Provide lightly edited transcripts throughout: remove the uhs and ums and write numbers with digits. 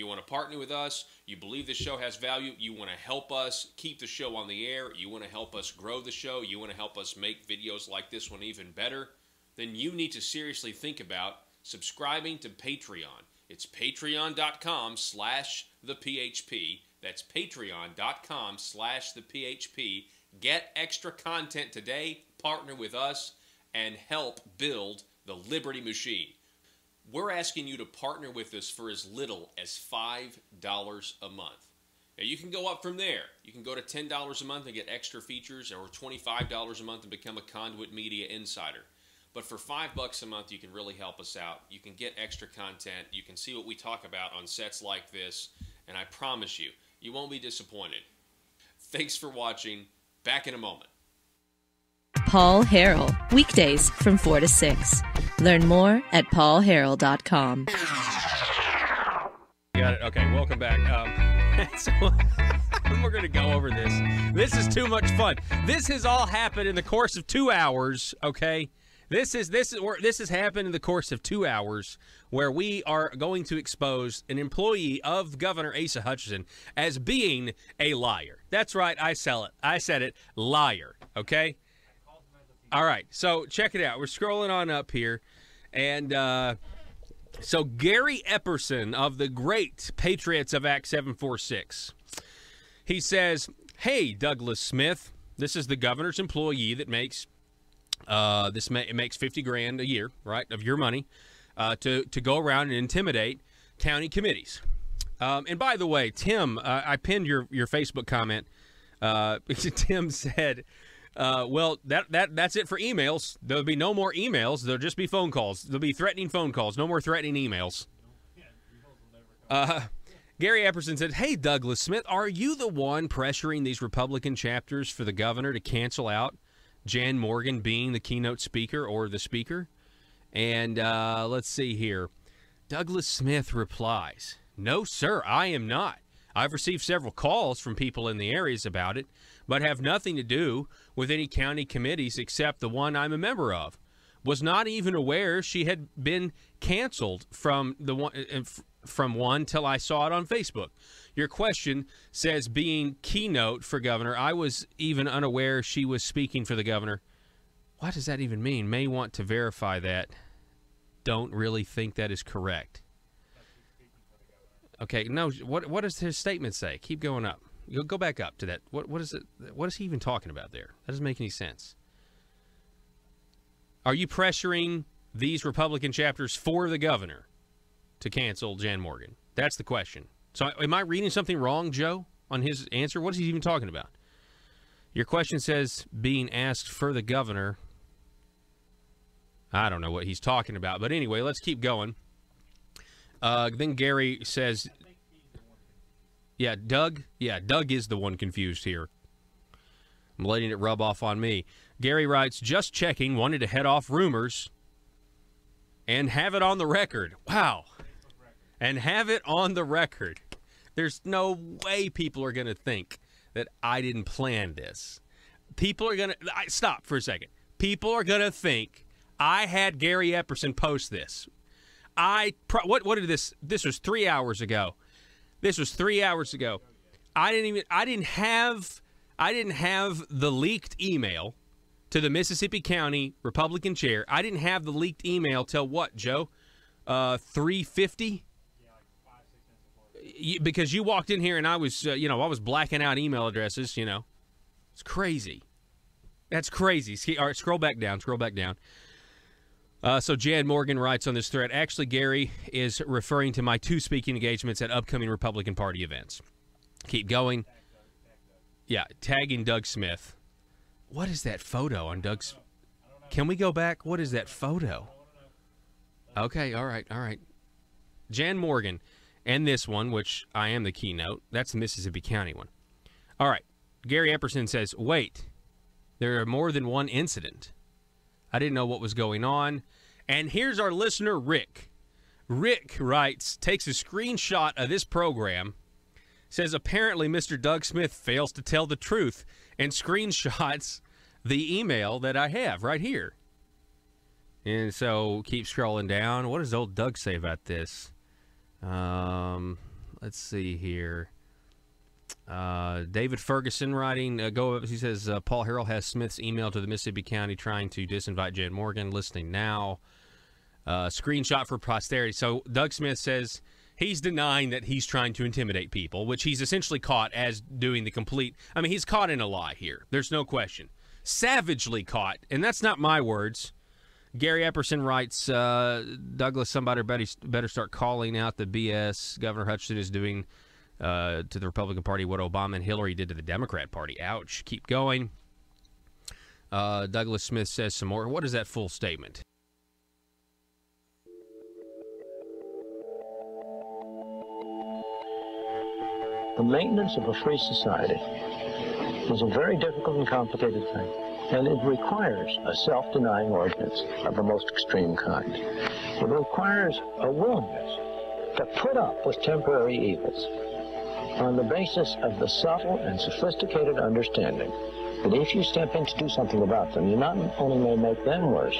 You want to partner with us, you believe the show has value, you want to help us keep the show on the air, you want to help us grow the show, you want to help us make videos like this one even better, then you need to seriously think about subscribing to Patreon. It's patreon.com/thephp. That's patreon.com/thephp. Get extra content today, partner with us, and help build the Liberty Machine. We're asking you to partner with us for as little as $5 a month. Now, you can go up from there. You can go to $10 a month and get extra features, or $25 a month and become a Conduit Media Insider. But for $5 a month, you can really help us out. You can get extra content. You can see what we talk about on sets like this, and I promise you, you won't be disappointed. Thanks for watching. Back in a moment. Paul Harrell, weekdays from 4 to 6. Learn more at paulharrell.com. Got it. Okay, welcome back. So we're going to go over this. This is too much fun. This has all happened in the course of 2 hours, okay? This has happened in the course of 2 hours, where we are going to expose an employee of Governor Asa Hutchinson as being a liar. That's right, I said it, liar, okay? All right, so check it out. We're scrolling on up here, and so Gary Epperson of the great Patriots of Act 746, he says, "Hey, Douglas Smith, this is the governor's employee that makes it makes $50,000 a year, right, of your money, to go around and intimidate county committees." And by the way, Tim, I pinned your Facebook comment. Tim said, well, that's it for emails. There'll be no more emails. There'll just be phone calls. There'll be threatening phone calls. No more threatening emails. Gary Epperson said, "Hey, Douglas Smith, are you the one pressuring these Republican chapters for the governor to cancel out Jan Morgan being the keynote speaker or the speaker?" And let's see here. Douglas Smith replies, "No, sir, I am not. I've received several calls from people in the areas about it, but have nothing to do with any county committees except the one I'm a member of. Was not even aware she had been canceled from one till I saw it on Facebook. Your question says being keynote for governor. I was even unaware she was speaking for the governor." What does that even mean? May want to verify that. Don't really think that is correct. Okay, no, what does his statement say? Keep going up. You'll go back up to that. What is it? What is he even talking about there? That doesn't make any sense. Are you pressuring these Republican chapters for the governor to cancel Jan Morgan? That's the question. So am I reading something wrong, Joe, on his answer? What is he even talking about? Your question says being asked for the governor. I don't know what he's talking about. But anyway, let's keep going. Then Gary says, Doug is the one confused here. I'm letting it rub off on me. Gary writes, "Just checking, wanted to head off rumors and have it on the record." Wow. And have it on the record. There's no way people are going to think that I didn't plan this. People are going to, stop for a second. People are going to think I had Gary Epperson post this. What did this was 3 hours ago. This was 3 hours ago. I didn't have the leaked email to the Mississippi County Republican chair. I didn't have the leaked email till what, Joe? 3:50? Because you walked in here and I was, I was blacking out email addresses, It's crazy. That's crazy. All right, scroll back down. So Jan Morgan writes on this thread, "Actually, Gary is referring to my 2 speaking engagements at upcoming Republican Party events." Keep going. Yeah, tagging Doug Smith. What is that photo on Doug's? Can we go back? What is that photo? Okay, all right. Jan Morgan. And this one, which I am the keynote, that's the Mississippi County one. All right. Gary Epperson says, "Wait, there are more than one incident. I didn't know what was going on." And here's our listener, Rick. Rick writes, takes a screenshot of this program, says, "Apparently Mr. Doug Smith fails to tell the truth," and screenshots the email that I have right here. And so keep scrolling down. What does old Doug say about this? Let's see here. David Ferguson writing, he says, Paul Harrell has Smith's email to the Mississippi County trying to disinvite Jan Morgan. Listening now. Screenshot for posterity. So Doug Smith says he's denying that he's trying to intimidate people, which he's essentially caught as doing the complete. I mean, he's caught in a lie here. There's no question. Savagely caught. And that's not my words. Gary Epperson writes, Douglas, somebody better start calling out the BS Governor Hutchinson is doing to the Republican Party what Obama and Hillary did to the Democrat Party. Ouch. Keep going. Douglas Smith says some more. What is that full statement? The maintenance of a free society is a very difficult and complicated thing, and it requires a self-denying ordinance of the most extreme kind. It requires a willingness to put up with temporary evils on the basis of the subtle and sophisticated understanding that if you step in to do something about them, you not only may make them worse,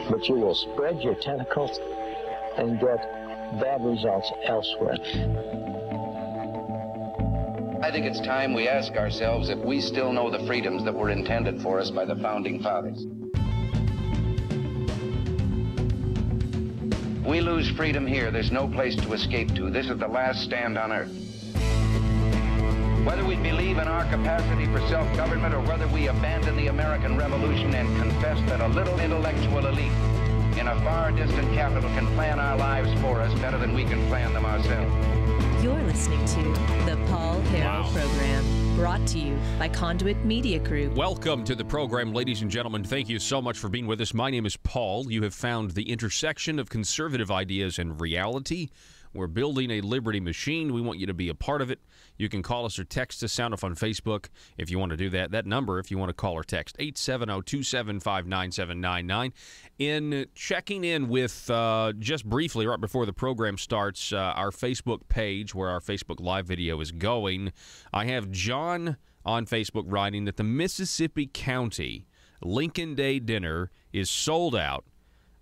but you will spread your tentacles and get bad results elsewhere. I think it's time we ask ourselves if we still know the freedoms that were intended for us by the Founding Fathers. We lose freedom here, there's no place to escape to. This is the last stand on earth. Whether we believe in our capacity for self-government or whether we abandon the American Revolution and confess that a little intellectual elite in a far distant capital can plan our lives for us better than we can plan them ourselves. You're listening to the Paul Harrell Program, brought to you by Conduit Media Group. Welcome to the program, ladies and gentlemen. Thank you so much for being with us. My name is Paul. You have found the intersection of conservative ideas and reality. We're building a liberty machine. We want you to be a part of it. You can call us or text us, sound off on Facebook if you want to do that. That number, if you want to call or text, 870-275-9799. In checking in with, just briefly, right before the program starts, our Facebook page where our Facebook Live video is going, I have John on Facebook writing that the Mississippi County Lincoln Day dinner is sold out.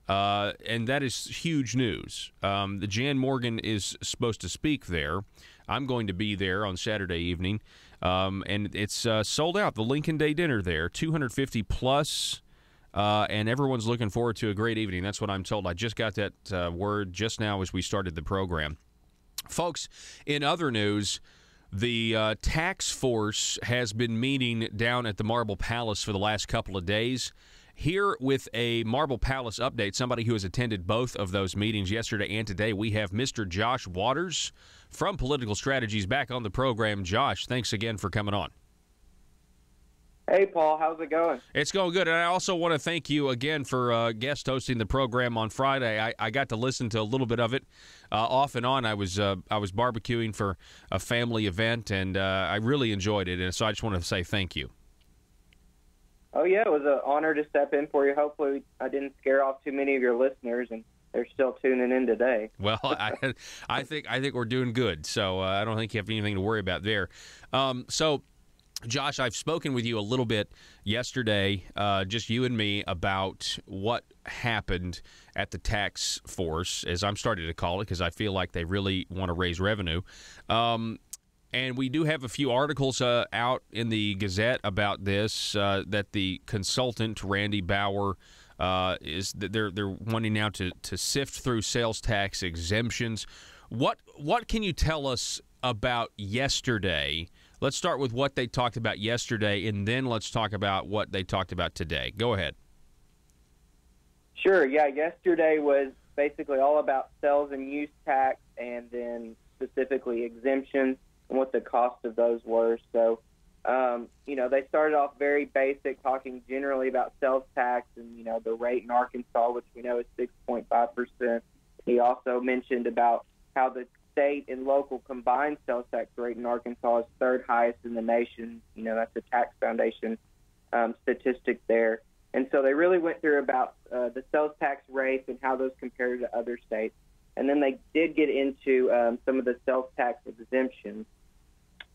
And that is huge news. The Jan Morgan is supposed to speak there. I'm going to be there on Saturday evening, and it's sold out. The Lincoln Day dinner there, 250 plus, and everyone's looking forward to a great evening. That's what I'm told. I just got that word just now as we started the program. Folks, in other news, the tax force has been meeting down at the Marble Palace for the last couple of days. Here with a Marble Palace update, somebody who has attended both of those meetings yesterday and today, we have Mr. Josh Waters from Political Strategies back on the program. Josh, thanks again for coming on. Hey, Paul. How's it going? It's going good. And I also want to thank you again for guest hosting the program on Friday. I got to listen to a little bit of it off and on. I was barbecuing for a family event, and I really enjoyed it. And so I just want to say thank you. Oh, yeah, it was an honor to step in for you. Hopefully I didn't scare off too many of your listeners, and they're still tuning in today. Well, I think we're doing good, so I don't think you have anything to worry about there. So, Josh, I've spoken with you a little bit yesterday, just you and me, about what happened at the tax force, as I'm starting to call it, because I feel like they really want to raise revenue. And we do have a few articles out in the Gazette about this, that the consultant, Randy Bauer, is that they're wanting now to sift through sales tax exemptions. What can you tell us about yesterday? Let's start with what they talked about yesterday, and then let's talk about what they talked about today. Go ahead. Sure, yeah. Yesterday was basically all about sales and use tax and then specifically exemptions and what the cost of those were. So, they started off very basic, talking generally about sales tax and, the rate in Arkansas, which we know is 6.5%. He also mentioned about how the state and local combined sales tax rate in Arkansas is third highest in the nation. That's a tax foundation statistic there. And so they really went through about the sales tax rates and how those compare to other states. And then they did get into some of the sales tax exemptions.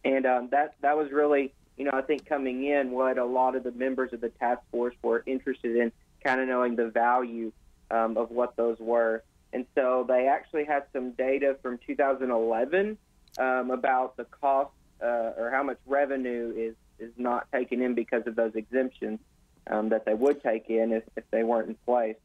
And that was really, I think coming in what a lot of the members of the task force were interested in, kind of knowing the value of what those were. And so they actually had some data from 2011 about the cost or how much revenue is not taken in because of those exemptions that they would take in if they weren't in place.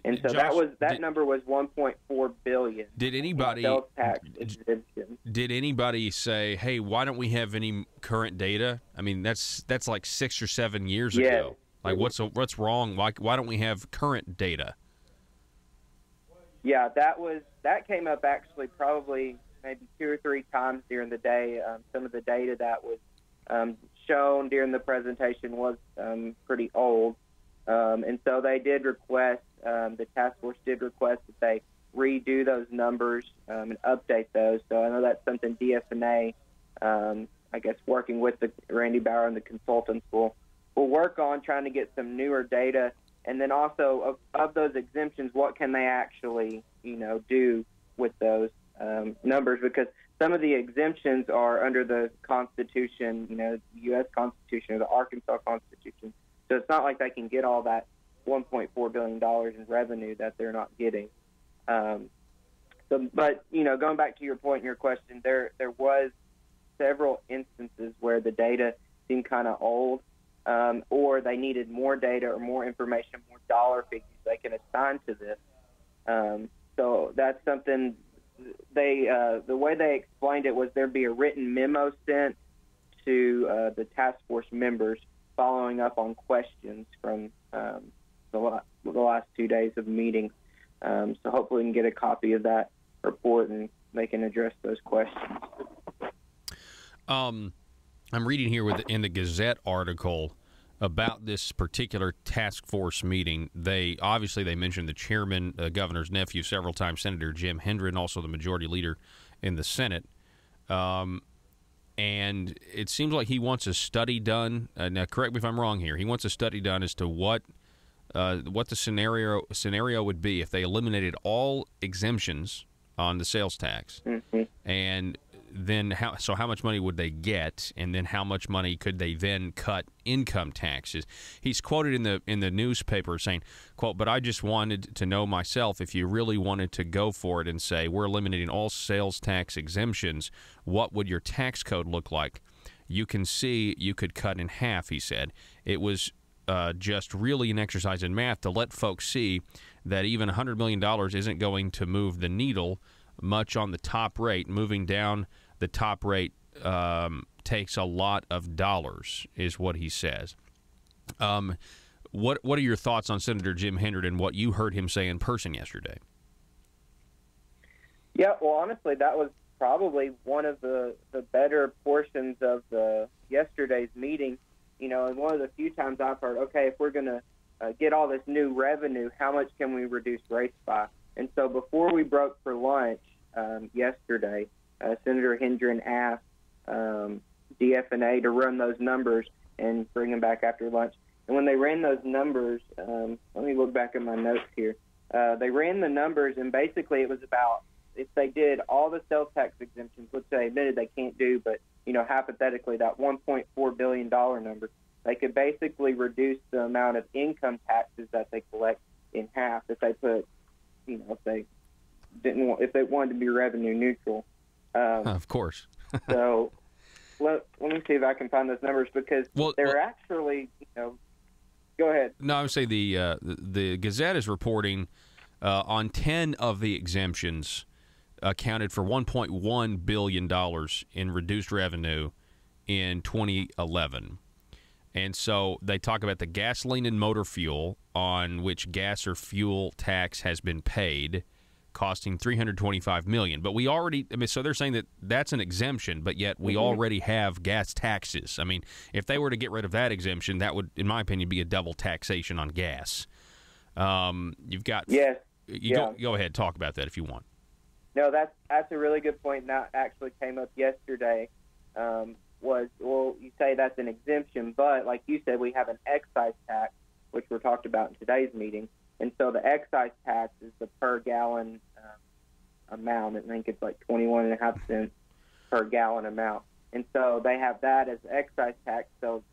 And so Josh, that number was $1.4 billion. Did anybody sales tax exemption. Did anybody say, "Hey, why don't we have any current data?" I mean, that's like 6 or 7 years ago. Like, what's wrong? Why don't we have current data? Yeah, that came up actually probably maybe 2 or 3 times during the day. Some of the data that was shown during the presentation was pretty old. And so they did request, the task force did request that they redo those numbers and update those. So I know that's something DFNA, I guess working with Randy Bauer and the consultants will work on, trying to get some newer data. And then also of those exemptions, what can they actually, do with those numbers? Because some of the exemptions are under the Constitution, the U.S. Constitution or the Arkansas Constitution. So it's not like they can get all that $1.4 billion in revenue that they're not getting. But going back to your point in your question, there was several instances where the data seemed kind of old, or they needed more data or more information, more dollar figures they can assign to this. So that's something the way they explained it was there'd be a written memo sent to the task force members following up on questions from the last 2 days of meetings. So hopefully we can get a copy of that report and they can address those questions. I'm reading here in the Gazette article about this particular task force meeting. They mentioned the chairman, governor's nephew, several times, Senator Jim Hendren, also the majority leader in the Senate. And it seems like he wants a study done. Now, correct me if I'm wrong here. He wants a study done as to what the scenario would be if they eliminated all exemptions on the sales tax, and then how much money would they get, and then how much money could they then cut income taxes? He's quoted in the newspaper saying, quote, "But I just wanted to know myself, if you really wanted to go for it and say we're eliminating all sales tax exemptions, what would your tax code look like? You can see you could cut in half," he said. It was just really an exercise in math to let folks see that even $100 million isn't going to move the needle much on the top rate. Moving down the top rate takes a lot of dollars, is what he says. What are your thoughts on Senator Jim Hendren and what you heard him say in person yesterday? Yeah, well, honestly, that was probably one of the better portions of yesterday's meeting. And one of the few times I've heard, okay, if we're going to get all this new revenue, how much can we reduce rates by? And so before we broke for lunch yesterday, Senator Hendren asked DFNA to run those numbers and bring them back after lunch. And when they ran those numbers, let me look back at my notes here. They ran the numbers, and basically it was about if they did all the sales tax exemptions, which they admitted they can't do, but hypothetically, that $1.4 billion number, they could basically reduce the amount of income taxes that they collect in half if they put, if they wanted to be revenue neutral. Of course. So let me see if I can find those numbers, because they're actually, go ahead. No, I would say the Gazette is reporting on 10 of the exemptions accounted for $1.1 billion in reduced revenue in 2011. And so they talk about the gasoline and motor fuel, on which gas or fuel tax has been paid, costing $325 million. But we already, so they're saying that that's an exemption, but yet we already have gas taxes. I mean, if they were to get rid of that exemption, that would, in my opinion, be a double taxation on gas. You've got... Yes. Go ahead, talk about that if you want. No, that's a really good point. And that actually came up yesterday. You say that's an exemption, but like you said, we have an excise tax, which were talked about in today's meeting. And so the excise tax is the per gallon amount. I think it's like 21.5 cents per gallon amount. And so they have that as excise tax. So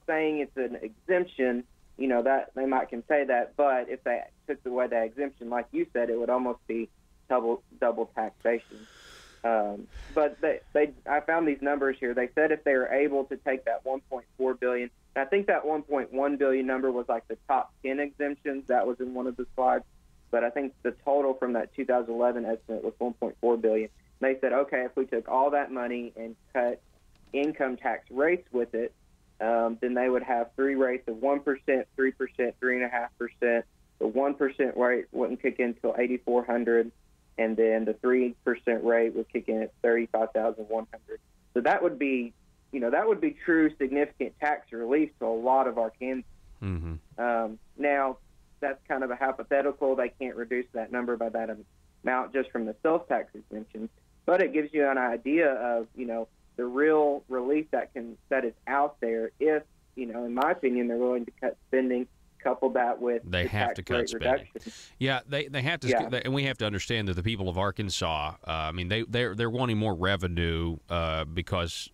saying it's an exemption, that they might can say that, but if they took away that exemption, like you said, it would almost be double taxation. But I found these numbers here. They said if they were able to take that $1.4 billion, and I think that $1.1 billion number was like the top 10 exemptions. That was in one of the slides. But I think the total from that 2011 estimate was $1.4 billion. And they said, okay, if we took all that money and cut income tax rates with it, then they would have three rates of 1%, 3%, 3.5%. The 1% rate wouldn't kick in until $8,400, and then the 3% rate would kick in at $35,100. So that would be, true significant tax relief to a lot of Arkansans. Mm-hmm. Now, that's kind of a hypothetical. They can't reduce that number by that amount just from the sales tax exemptions, but it gives you an idea of, the real relief that is out there if, in my opinion, they're willing to cut spending, couple that with they have to cut spending. Reduction. Yeah, they have to, and we have to understand that the people of Arkansas, they're wanting more revenue because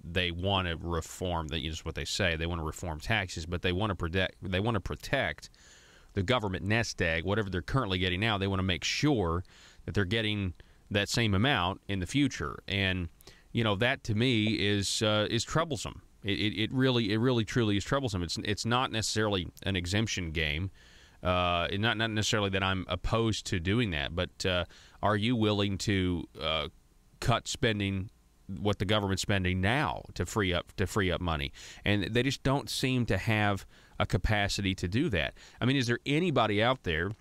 they want to reform. That's what they say. They want to reform taxes, but they want to protect the government nest egg, whatever they're currently getting now. They want to make sure that they're getting that same amount in the future, and that to me is troublesome. It really truly is troublesome. It's not necessarily an exemption game. Not necessarily that I'm opposed to doing that, but are you willing to cut spending, what the government's spending now, to free up money? And they just don't seem to have a capacity to do that. I mean, is there anybody out there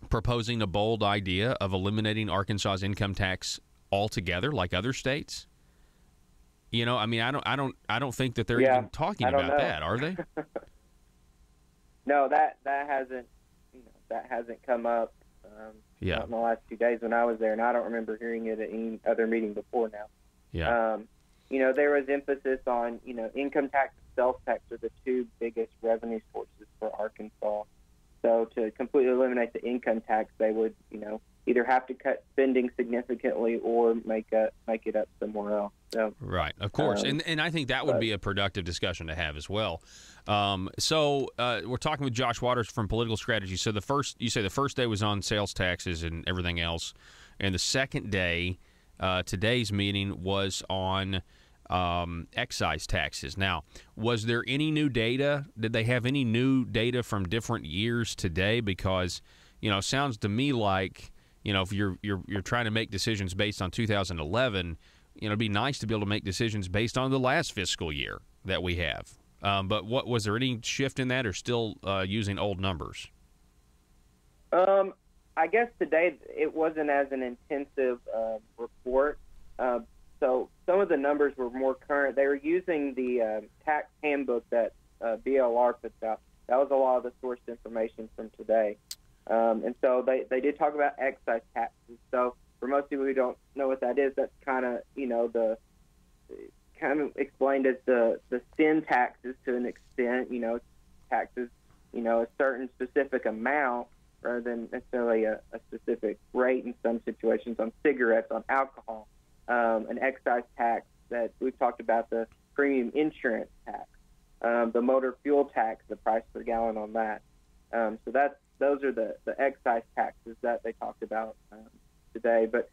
proposing a bold idea of eliminating Arkansas's income tax altogether, like other states? I don't think that they're even talking about that, are they? No, that hasn't come up. In the last 2 days when I was there, and I don't remember hearing it at any other meeting before now. Yeah. There was emphasis on income tax and sales tax are the two biggest revenue sources for Arkansas. So to completely eliminate the income tax, they would either have to cut spending significantly or make it up somewhere else. So, right, of course, and I think that would be a productive discussion to have as well. So we're talking with Josh Waters from Political Strategy. So you say the first day was on sales taxes and everything else, and the second day, today's meeting, was on excise taxes. Now, was there any new data? Did they have any new data from different years today? Because it sounds to me like if you're trying to make decisions based on 2011, it'd be nice to be able to make decisions based on the last fiscal year that we have. But was there any shift in that, or still using old numbers? I guess today it wasn't as an intensive report. So some of the numbers were more current. They were using the tax handbook that BLR puts out. That was a lot of the source information from today. And so they did talk about excise taxes. So for most people who don't know what that is, that's kind of, kind of explained as the sin taxes to an extent, taxes, a certain specific amount rather than necessarily a specific rate in some situations on cigarettes, on alcohol. An excise tax that we've talked about, the premium insurance tax, the motor fuel tax, the price per gallon on that. So those are the excise taxes that they talked about today. But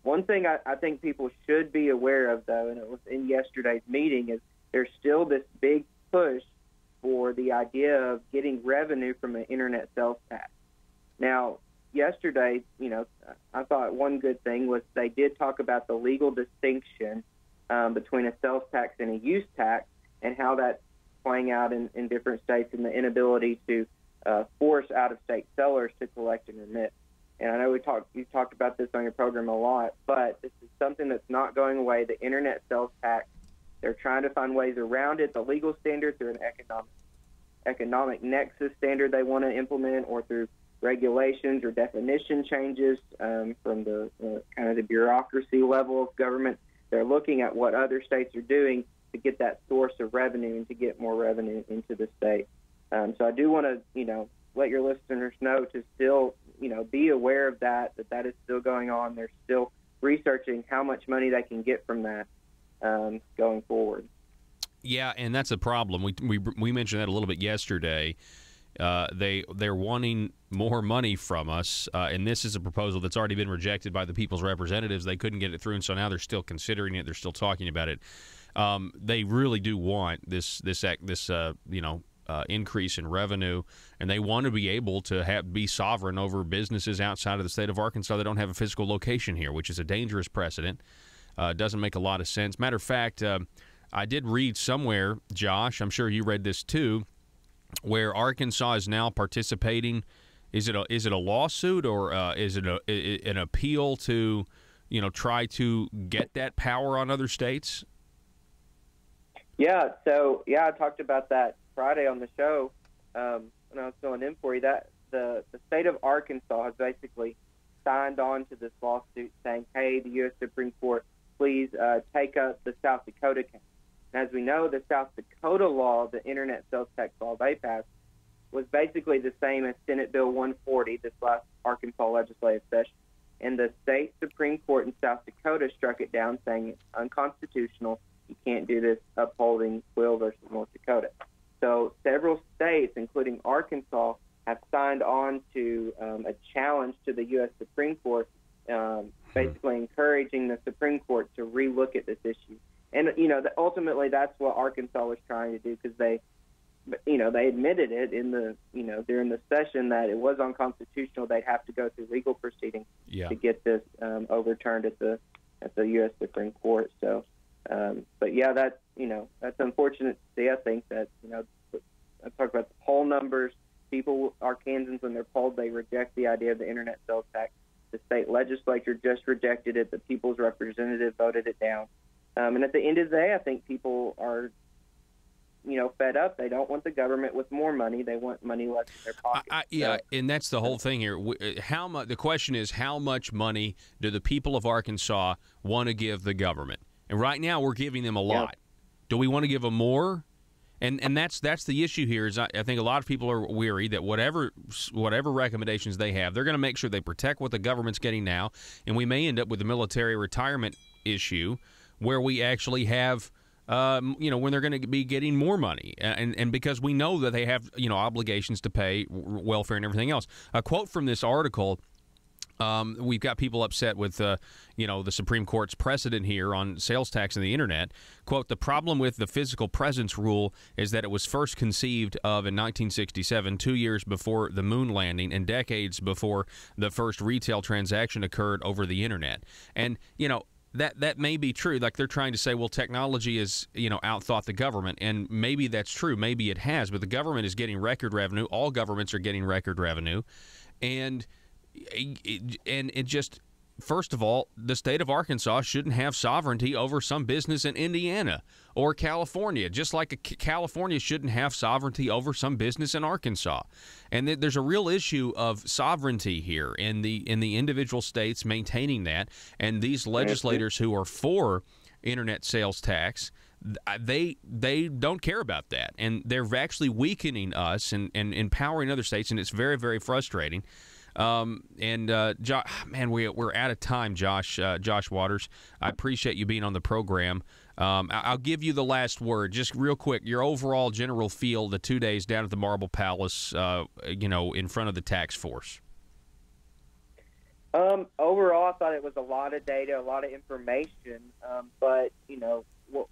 one thing I think people should be aware of, though, and it was in yesterday's meeting, is there's still this big push for the idea of getting revenue from an internet sales tax. Now, yesterday, I thought one good thing was they did talk about the legal distinction between a sales tax and a use tax, and how that's playing out in different states, and the inability to force out-of-state sellers to collect and remit. And I know you talked about this on your program a lot, but this is something that's not going away. The internet sales tax, they're trying to find ways around it. The legal standard through an economic nexus standard they want to implement, or through regulations or definition changes from the kind of the bureaucracy level of government. They're looking at what other states are doing to get that source of revenue and to get more revenue into the state. So I do want to, let your listeners know to still, be aware of that is still going on. They're still researching how much money they can get from that going forward. Yeah, and that's a problem. We mentioned that a little bit yesterday. They're wanting more money from us, and this is a proposal that's already been rejected by the people's representatives. They couldn't get it through, and so now they're still considering it. They're still talking about it. They really do want this increase in revenue, and they want to be able to be sovereign over businesses outside of the state of Arkansas that don't have a physical location here, which is a dangerous precedent. Doesn't make a lot of sense. Matter of fact, I did read somewhere, Josh, I'm sure you read this too, where Arkansas is now participating. Is it a lawsuit, or is it an appeal to, try to get that power on other states? Yeah. So I talked about that Friday on the show when I was filling in for you. That the state of Arkansas has basically signed on to this lawsuit saying, "Hey, the U.S. Supreme Court, please take up the South Dakota case." And as we know, the South Dakota law, the internet sales tax law they passed, was basically the same as Senate Bill 140 this last Arkansas legislative session. And the state Supreme Court in South Dakota struck it down, saying it's unconstitutional. You can't do this, upholding Quill versus North Dakota. So several states, including Arkansas, have signed on to a challenge to the U.S. Supreme Court, basically encouraging the Supreme Court to relook at this issue. And, ultimately that's what Arkansas was trying to do, because they admitted it in the, during the session that it was unconstitutional. They'd have to go through legal proceedings to get this overturned at the U.S. Supreme Court. So, but yeah, that's unfortunate to see. I think that, I talk about the poll numbers. People, Arkansans, when they're polled, they reject the idea of the internet sales tax. The state legislature just rejected it. The people's representative voted it down. And at the end of the day, I think people are, fed up. They don't want the government with more money. They want money less in their pocket. And that's the whole thing here. The question is, how much money do the people of Arkansas want to give the government? And right now, we're giving them a lot. Do we want to give them more? And that's the issue here. Is I think a lot of people are weary that whatever recommendations they have, they're going to make sure they protect what the government's getting now, and we may end up with a military retirement issue where we actually have, when they're going to be getting more money, and because we know that they have, obligations to pay welfare and everything else. A quote from this article. We've got people upset with, the Supreme Court's precedent here on sales tax and the internet. Quote, "The problem with the physical presence rule is that it was first conceived of in 1967, 2 years before the moon landing and decades before the first retail transaction occurred over the internet." And, that may be true. Like, they're trying to say, well, technology has, outthought the government, and maybe that's true. Maybe it has, but the government is getting record revenue. All governments are getting record revenue. And it just, first of all, the state of Arkansas shouldn't have sovereignty over some business in Indiana or California, just like California shouldn't have sovereignty over some business in Arkansas. And there's a real issue of sovereignty here in the individual states maintaining that. And these legislators who are for internet sales tax, they don't care about that, and they're actually weakening us and empowering other states, and it's very, very frustrating. Man, we're out of time, Josh Waters. I appreciate you being on the program. I'll give you the last word, just real quick. Your overall general feel the 2 days down at the Marble Palace, in front of the tax force. Overall, I thought it was a lot of data, a lot of information. But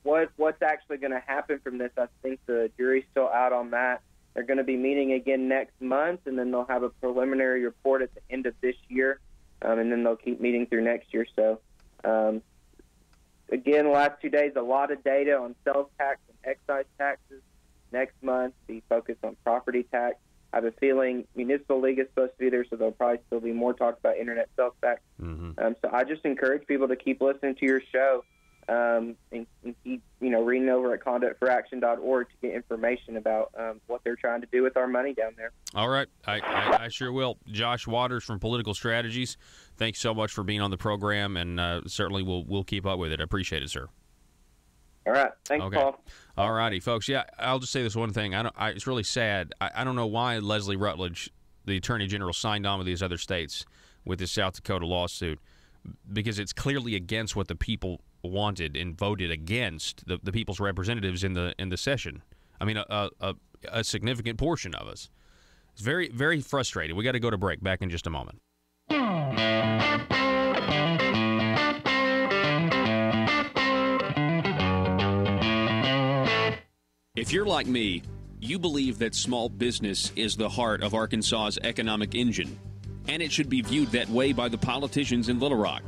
what's actually going to happen from this? I think the jury's still out on that. They're going to be meeting again next month, and then they'll have a preliminary report at the end of this year, and then they'll keep meeting through next year. So, again, the last 2 days, a lot of data on sales tax and excise taxes. Next month, be focused on property tax. I have a feeling Municipal League is supposed to be there, so there'll probably still be more talk about internet sales tax. So I just encourage people to keep listening to your show. And keep, reading over at conductforaction.org to get information about what they're trying to do with our money down there. All right. I sure will. Josh Waters from Political Strategies, thanks so much for being on the program, and certainly we'll keep up with it. I appreciate it, sir. All right. Thanks, Paul. All righty, folks. Yeah, I'll just say this one thing. It's really sad. I don't know why Leslie Rutledge, the Attorney General, signed on with these other states with this South Dakota lawsuit, because it's clearly against what the people wanted and voted against, the people's representatives in the session. I mean, a significant portion of us. It's very, very frustrating. We got to go to break. Back in just a moment. If you're like me, you believe that small business is the heart of Arkansas's economic engine, and it should be viewed that way by the politicians in Little Rock.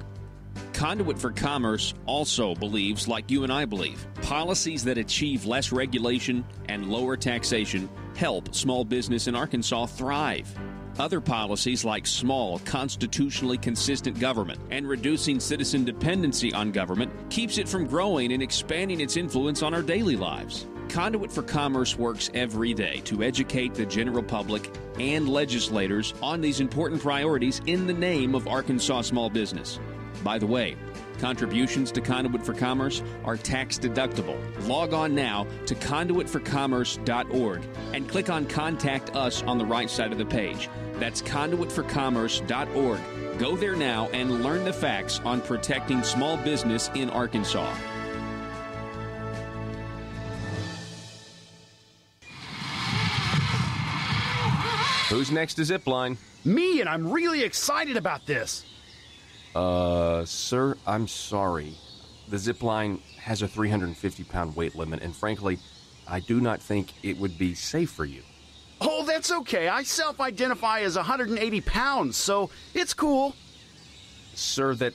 Conduit for Commerce also believes, like you and I believe, policies that achieve less regulation and lower taxation help small business in Arkansas thrive. Other policies like small, constitutionally consistent government and reducing citizen dependency on government keeps it from growing and expanding its influence on our daily lives. Conduit for Commerce works every day to educate the general public and legislators on these important priorities in the name of Arkansas small business. By the way, contributions to Conduit for Commerce are tax deductible. Log on now to conduitforcommerce.org and click on Contact Us on the right side of the page. That's conduitforcommerce.org. Go there now and learn the facts on protecting small business in Arkansas. Who's next to Zipline? Me, and I'm really excited about this. Sir, I'm sorry. The Zipline has a 350-pound weight limit, and frankly, I do not think it would be safe for you. Oh, that's okay. I self-identify as 180 pounds, so it's cool. Sir, that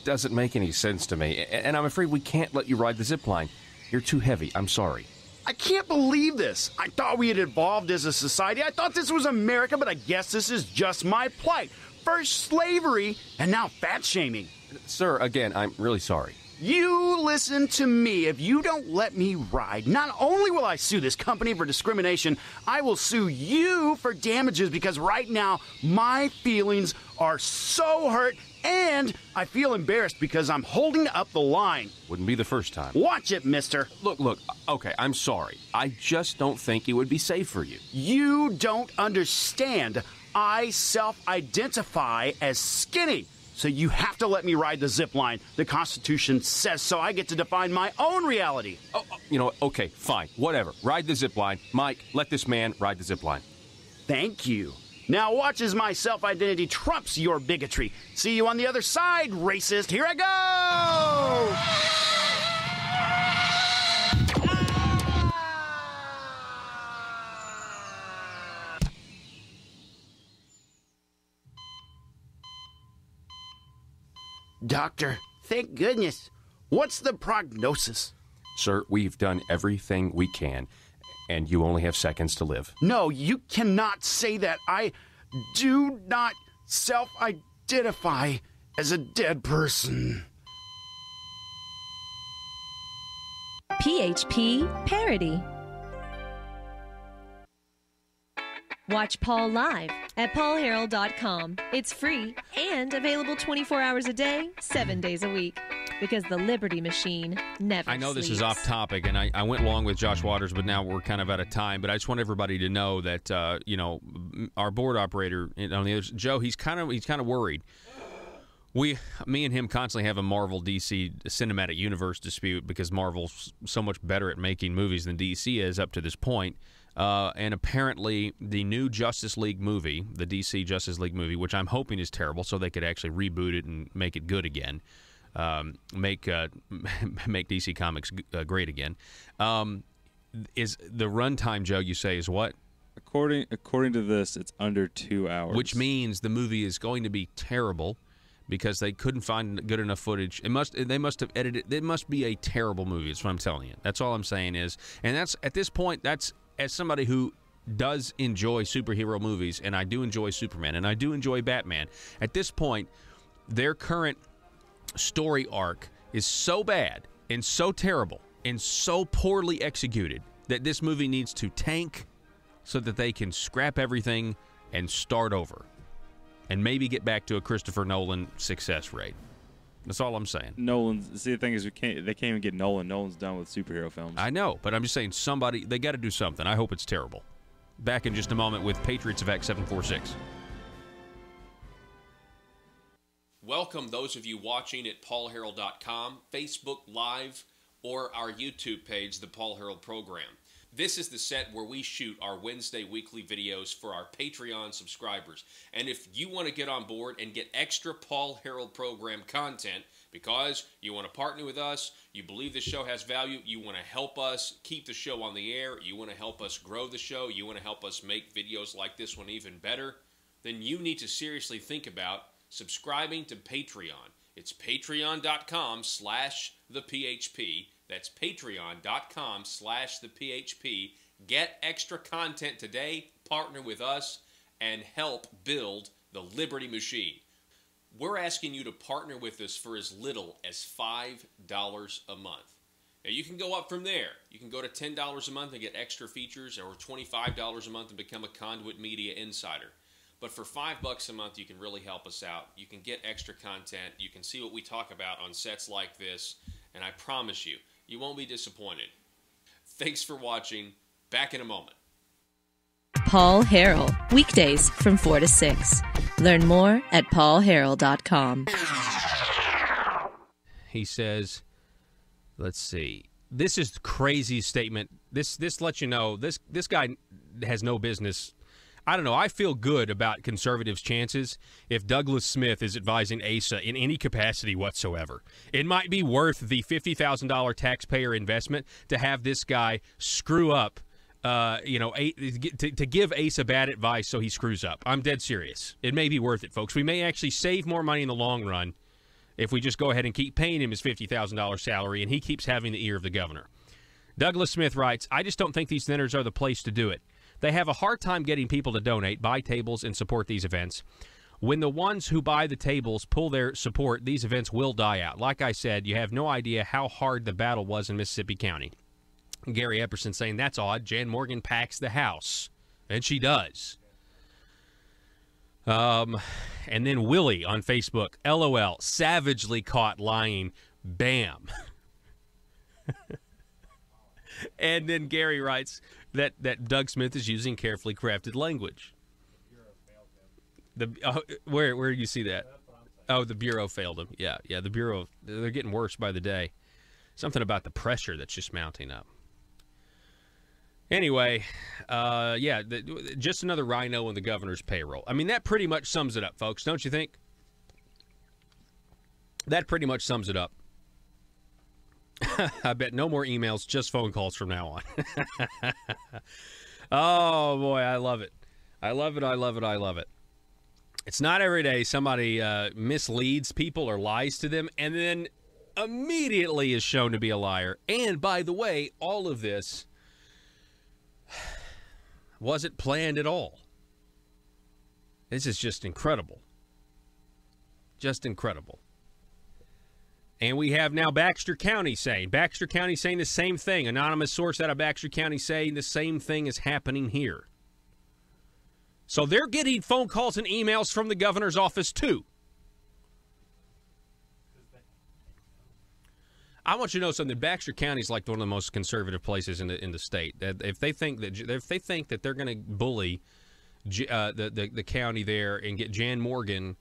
doesn't make any sense to me, and I'm afraid we can't let you ride the Zipline. You're too heavy. I'm sorry. I can't believe this. I thought we had evolved as a society. I thought this was America, but I guess this is just my plight. First slavery, and now fat shaming. Sir, again, I'm really sorry. You listen to me. If you don't let me ride, not only will I sue this company for discrimination, I will sue you for damages because right now my feelings are so hurt and I feel embarrassed because I'm holding up the line. Wouldn't be the first time. Watch it, mister. Look, okay, I'm sorry. I just don't think it would be safe for you. You don't understand. I self-identify as skinny. So you have to let me ride the zip line. The Constitution says so. I get to define my own reality. Okay, fine, whatever. Ride the zip line. Mike, let this man ride the zip line. Thank you. Now watch as my self-identity trumps your bigotry. See you on the other side, racist. Here I go! Doctor, thank goodness. What's the prognosis? Sir, we've done everything we can, and you only have seconds to live. No, you cannot say that. I do not self-identify as a dead person. PHP Parody. Watch Paul live at paulharrell.com. It's free and available 24 hours a day, 7 days a week. Because the Liberty Machine never I know sleeps. this is off topic, and I went along with Josh Waters, but now we're kind of out of time. But I just want everybody to know that our board operator on the other, Joe, he's kind of worried. Me and him constantly have a Marvel DC cinematic universe dispute because Marvel's so much better at making movies than DC is up to this point. And apparently the new Justice League movie, the DC Justice League movie, which I'm hoping is terrible so they could actually reboot it and make it good again, make DC Comics great again, is the runtime, Joe, you say, is what? According to this, it's under 2 hours. Which means the movie is going to be terrible because they couldn't find good enough footage. They must have edited. It must be a terrible movie. That's what I'm telling you. That's all I'm saying is, and that's at this point. That's as somebody who does enjoy superhero movies, and I do enjoy Superman, and I do enjoy Batman. At this point, their current story arc is so bad and so terrible and so poorly executed that this movie needs to tank so that they can scrap everything and start over and maybe get back to a Christopher Nolan success rate. That's all I'm saying. The thing is, they can't even get Nolan. Nolan's done with superhero films. I know, but I'm just saying they got to do something. I hope it's terrible. Back in just a moment with Patriots of Act 746. Welcome those of you watching at paulharrell.com, Facebook Live, or our YouTube page, The Paul Harrell Program. This is the set where we shoot our Wednesday weekly videos for our Patreon subscribers. And if you want to get on board and get extra Paul Harrell program content because you want to partner with us, you believe the show has value, you want to help us keep the show on the air, you want to help us grow the show, you want to help us make videos like this one even better, then you need to seriously think about subscribing to Patreon. It's patreon.com/thephp. That's patreon.com/thephp. Get extra content today, partner with us, and help build the Liberty Machine. We're asking you to partner with us for as little as $5 a month. Now, you can go up from there. You can go to $10 a month and get extra features, or $25 a month and become a Conduit Media Insider. But for $5 a month, you can really help us out. You can get extra content. You can see what we talk about on sets like this, and I promise you, you won't be disappointed. Thanks for watching. Back in a moment. Paul Harrell, weekdays from 4 to 6. Learn more at paulharrell.com. He says, let's see. This is the craziest statement. This lets you know this guy has no business. I don't know. I feel good about conservatives' chances if Douglas Smith is advising Asa in any capacity whatsoever. It might be worth the $50,000 taxpayer investment to have this guy screw up, to give Asa bad advice so he screws up. I'm dead serious. It may be worth it, folks. We may actually save more money in the long run if we just go ahead and keep paying him his $50,000 salary and he keeps having the ear of the governor. Douglas Smith writes, I just don't think these dinners are the place to do it. They have a hard time getting people to donate, buy tables, and support these events. When the ones who buy the tables pull their support, these events will die out. Like I said, you have no idea how hard the battle was in Mississippi County. Gary Epperson saying, that's odd. Jan Morgan packs the house. And she does. And then Willie on Facebook, LOL, savagely caught lying. Bam. And then Gary writes that Doug Smith is using carefully crafted language. Where do you see that? Oh, the Bureau failed him. Yeah, the Bureau, they're getting worse by the day. Something about the pressure that's just mounting up. Anyway, just another rhino on the governor's payroll. I mean, that pretty much sums it up, folks, don't you think? That pretty much sums it up. I bet no more emails, just phone calls from now on. Oh, boy, I love it. I love it, I love it, I love it. It's not every day somebody misleads people or lies to them and then immediately is shown to be a liar. And, by the way, all of this wasn't planned at all. This is just incredible. Just incredible. And we have now Baxter County saying the same thing. Anonymous source out of Baxter County saying the same thing is happening here. So they're getting phone calls and emails from the governor's office too. I want you to know something. Baxter County is like one of the most conservative places in the state. If they think that they're going to bully the county there and get Jan Morgan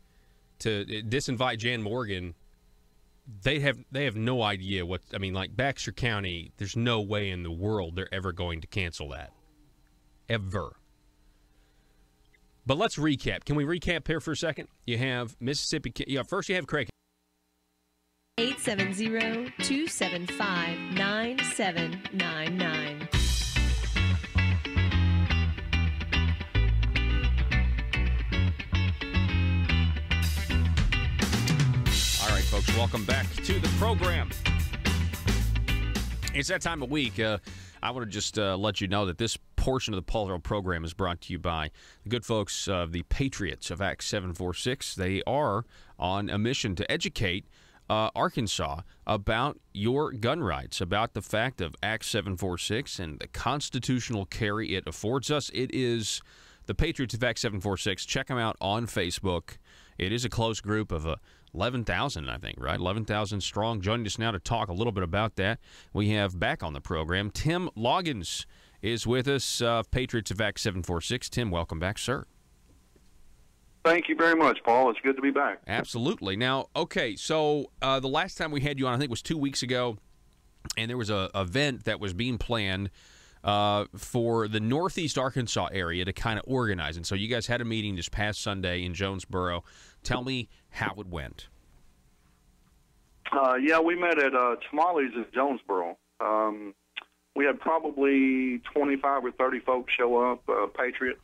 to disinvite Jan Morgan, they have no idea what. I mean, like Baxter County, there's no way in the world they're ever going to cancel that, ever. But let's recap. Can we recap here for a second? You have Mississippi. First you have Craig. 870-275-9799. All right, folks, welcome back to the program. It's that time of week. I want to just let you know that this portion of the Paul Harrell program is brought to you by the good folks of the Patriots of Act 746. They are on a mission to educate Arkansas about your gun rights, about the fact of Act 746 and the constitutional carry it affords us. It is the Patriots of Act 746. Check them out on Facebook. It is a close group of 11,000, I think, right? 11,000 strong. Joining us now to talk a little bit about that, we have back on the program, Tim Loggins is with us, Patriots of Act 746. Tim, welcome back, sir. Thank you very much, Paul. It's good to be back. Absolutely. Now, okay, so the last time we had you on, I think, was 2 weeks ago, and there was an event that was being planned for the Northeast Arkansas area to kind of organize. And so you guys had a meeting this past Sunday in Jonesboro. Tell me how it went. Yeah, we met at Tamales in Jonesboro. We had probably 25 or 30 folks show up, patriots.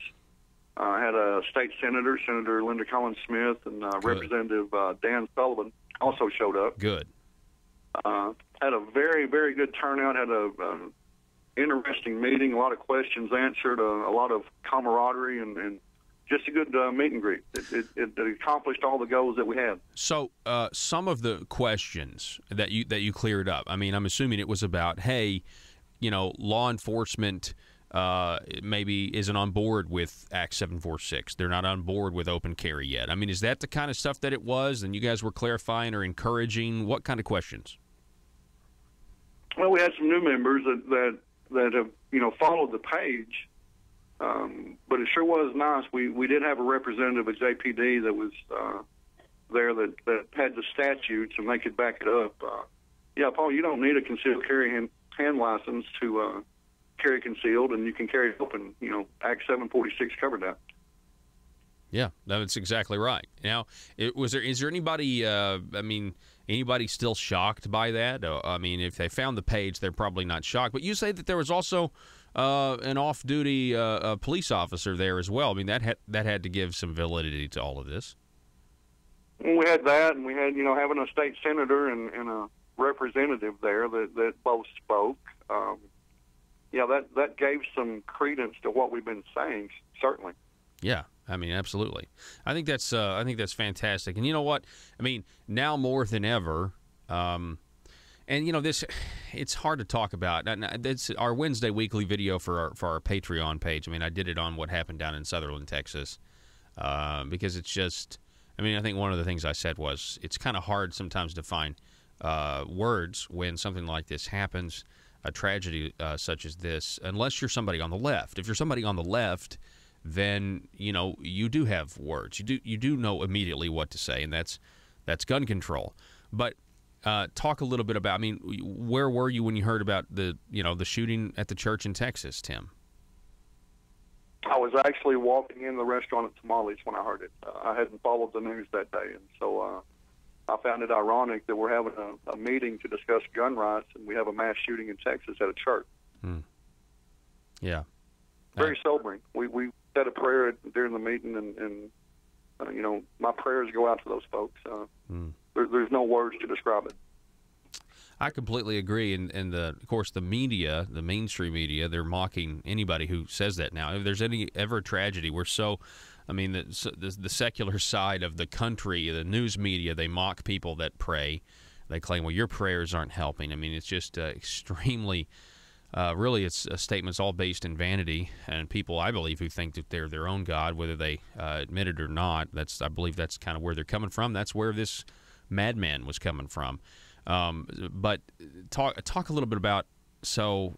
Had a state senator, Senator Linda Collins Smith, and Representative Dan Sullivan also showed up. Good. Had a very, very good turnout. Had a interesting meeting, a lot of questions answered, a lot of camaraderie, and just a good meet and greet. It accomplished all the goals that we had. So some of the questions that you cleared up, I mean, I'm assuming it was about, hey, law enforcement maybe isn't on board with Act 746. They're not on board with open carry yet. I mean, is that the kind of stuff that it was, and you guys were clarifying or encouraging? What kind of questions? Well, we had some new members that have followed the page, but it sure was nice. We did have a representative at JPD that was there that had the statutes, and they could back it up. Yeah, Paul, you don't need a concealed carry hand license to carry concealed, and you can carry it open. Act 746 covered that. Yeah, that's exactly right. Now, is there anybody? Anybody still shocked by that? I mean, if they found the page, they're probably not shocked. But you say that there was also an off-duty police officer there as well. I mean, that had to give some validity to all of this. We had that, and we had having a state senator and a representative there that both spoke. That gave some credence to what we've been saying, certainly. Yeah, I mean, absolutely. I think that's fantastic. And you know what? I mean, now more than ever, and this, it's hard to talk about. It's our Wednesday weekly video for our Patreon page. I mean, I did it on what happened down in Sutherland, Texas, because it's just. I mean, I think one of the things I said was it's kind of hard sometimes to find words when something like this happens, a tragedy such as this, unless you're somebody on the left. If you're somebody on the left, then you do have words. You do know immediately what to say, and that's gun control. But talk a little bit about. I mean, where were you when you heard about the shooting at the church in Texas, Tim? I was actually walking in the restaurant at Tamales when I heard it. I hadn't followed the news that day, and so I found it ironic that we're having a meeting to discuss gun rights, and we have a mass shooting in Texas at a church. Yeah. Very sobering. We said a prayer during the meeting, and my prayers go out to those folks. There's no words to describe it. I completely agree, and of course the media, the mainstream media, they're mocking anybody who says that now. If there's ever a tragedy, the secular side of the country, the news media, they mock people that pray. They claim, well, your prayers aren't helping. I mean, it's just extremely, really, it's statements all based in vanity, and people, I believe, who think that they're their own God, whether they admit it or not. I believe that's kind of where they're coming from. That's where this madman was coming from. But talk a little bit about, so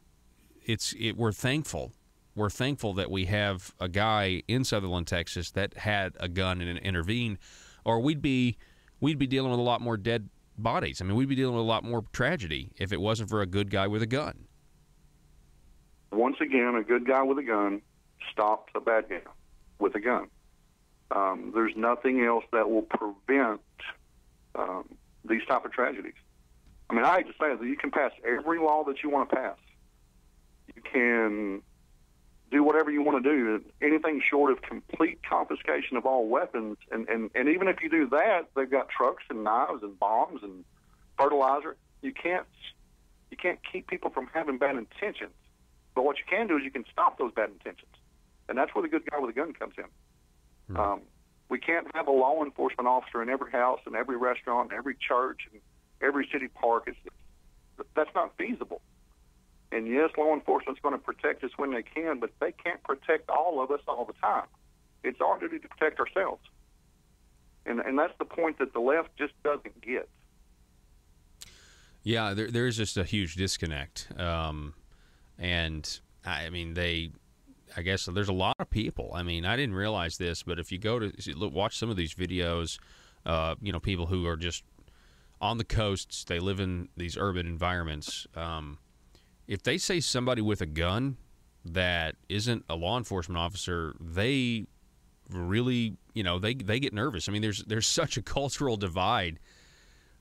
we're thankful that we have a guy in Sutherland, Texas that had a gun and intervened, or we'd be dealing with a lot more dead bodies. I mean, we'd be dealing with a lot more tragedy if it wasn't for a good guy with a gun. Once again, a good guy with a gun stopped a bad guy with a gun. There's nothing else that will prevent these type of tragedies. I mean, I hate to say it, that you can pass every law that you want to pass. You can do whatever you want to do, anything short of complete confiscation of all weapons. And even if you do that, they've got trucks and knives and bombs and fertilizer. You can't keep people from having bad intentions. But what you can do is you can stop those bad intentions. And that's where the good guy with a gun comes in. We can't have a law enforcement officer in every house and every restaurant and every church and every city park. That's not feasible. And yes, law enforcement's going to protect us when they can, but they can't protect all of us all the time. It's our duty to protect ourselves. And that's the point that the left just doesn't get. Yeah, there's just a huge disconnect. And, I mean, I guess there's a lot of people. I mean, I didn't realize this, but if you go to watch some of these videos, people who are just on the coasts, they live in these urban environments. If they say somebody with a gun that isn't a law enforcement officer, they really, they get nervous. I mean, there's such a cultural divide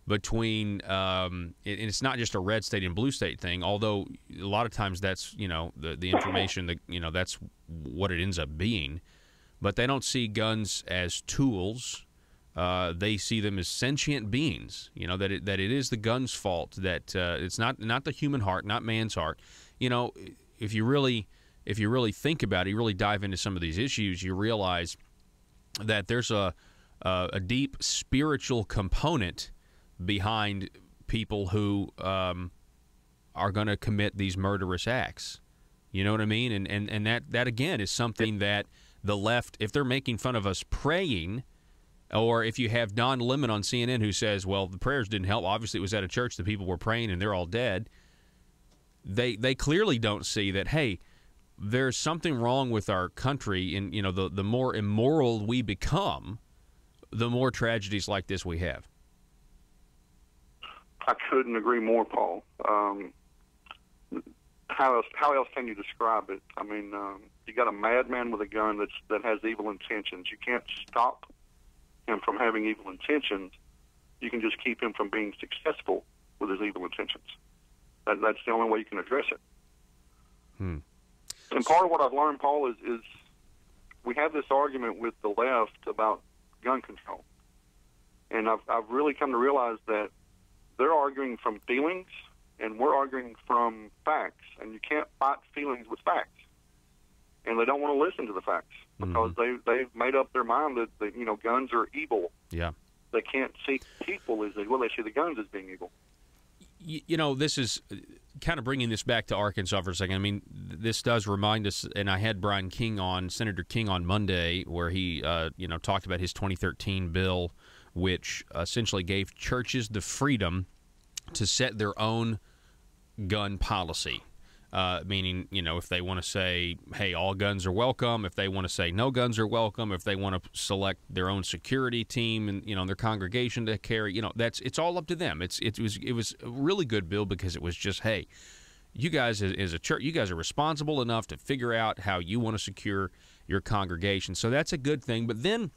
between, and it's not just a red state and blue state thing, although a lot of times that's, the information that, that's what it ends up being. But they don't see guns as tools. They see them as sentient beings, that it is the gun's fault, that it's not the human heart, not man's heart. If you really think about it, you really dive into some of these issues, you realize that there's a deep spiritual component behind people who are going to commit these murderous acts. You know what I mean? And that again is something that the left, if they're making fun of us praying, or if you have Don Lemon on CNN who says, well, the prayers didn't help, obviously it was at a church, the people were praying and they're all dead, they clearly don't see that, hey, there's something wrong with our country, and the more immoral we become, the more tragedies like this we have. I couldn't agree more, Paul. How else can you describe it? I mean, you got a madman with a gun that has evil intentions. You can't stop him from having evil intentions. You can just keep him from being successful with his evil intentions. That's the only way you can address it. And part of what I've learned, Paul, is we have this argument with the left about gun control. And I've really come to realize that they're arguing from feelings, and we're arguing from facts. And you can't fight feelings with facts. And they don't want to listen to the facts because they've made up their mind that guns are evil. Yeah. They can't see people as evil. They see the guns as being evil. This is kind of bringing this back to Arkansas for a second. I mean, this does remind us, and I had Senator King on Monday, where he, talked about his 2013 bill, which essentially gave churches the freedom to set their own gun policy. Meaning, if they want to say, hey, all guns are welcome, if they want to say no guns are welcome, if they want to select their own security team and, their congregation to carry, it's all up to them. It was a really good bill because it was just, hey, you guys as a church, you guys are responsible enough to figure out how you want to secure your congregation. So that's a good thing. But then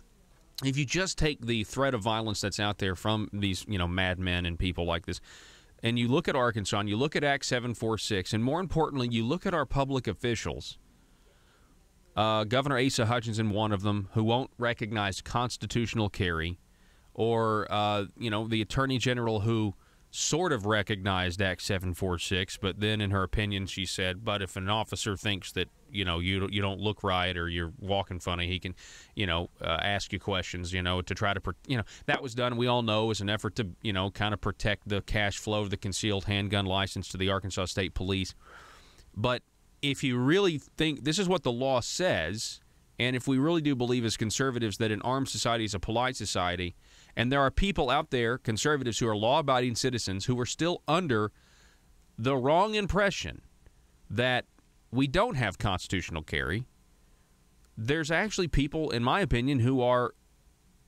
if you just take the threat of violence that's out there from these, madmen and people like this, and you look at Arkansas, and you look at Act 746, and more importantly, you look at our public officials, Governor Asa Hutchinson, one of them, who won't recognize constitutional carry, or, the Attorney General who sort of recognized Act 746, but then in her opinion she said, but if an officer thinks that, you don't look right or you're walking funny, he can, ask you questions, to try to, that was done, we all know, as an effort to, kind of protect the cash flow of the concealed handgun license to the Arkansas State Police. But if you really think this is what the law says, and if we really do believe as conservatives that an armed society is a polite society, and there are people out there, conservatives, who are law-abiding citizens who are still under the wrong impression that we don't have constitutional carry, there's actually people, in my opinion, who are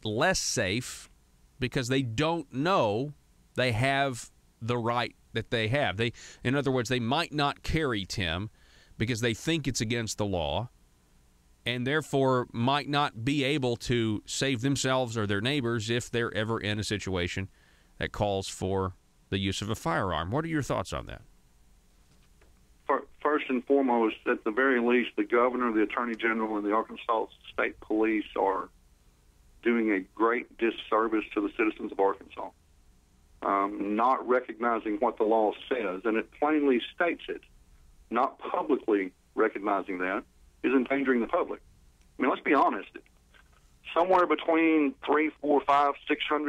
less safe because they don't know they have the right that they have. In other words, they might not carry, Tim, because they think it's against the law, and therefore might not be able to save themselves or their neighbors if they're ever in a situation that calls for the use of a firearm. What are your thoughts on that? First and foremost, at the very least, the governor, the attorney general, and the Arkansas State Police are doing a great disservice to the citizens of Arkansas, not recognizing what the law says, and it plainly states it. Not publicly recognizing that is endangering the public. I mean, let's be honest. Somewhere between $300, $400, $500,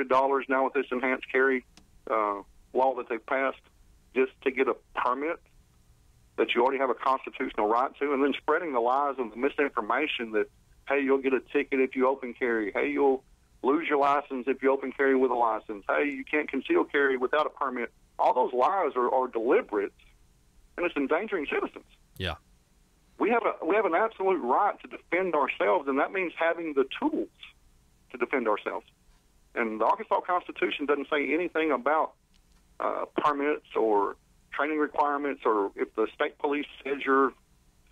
$600 now with this enhanced carry law that they've passed, just to get a permit that you already have a constitutional right to, and then spreading the lies and the misinformation that, hey, you'll get a ticket if you open carry. Hey, you'll lose your license if you open carry with a license. Hey, you can't conceal carry without a permit. All those lies are deliberate, and it's endangering citizens. Yeah. We have an absolute right to defend ourselves, and that means having the tools to defend ourselves. And the Arkansas Constitution doesn't say anything about permits or training requirements, or if the state police says you're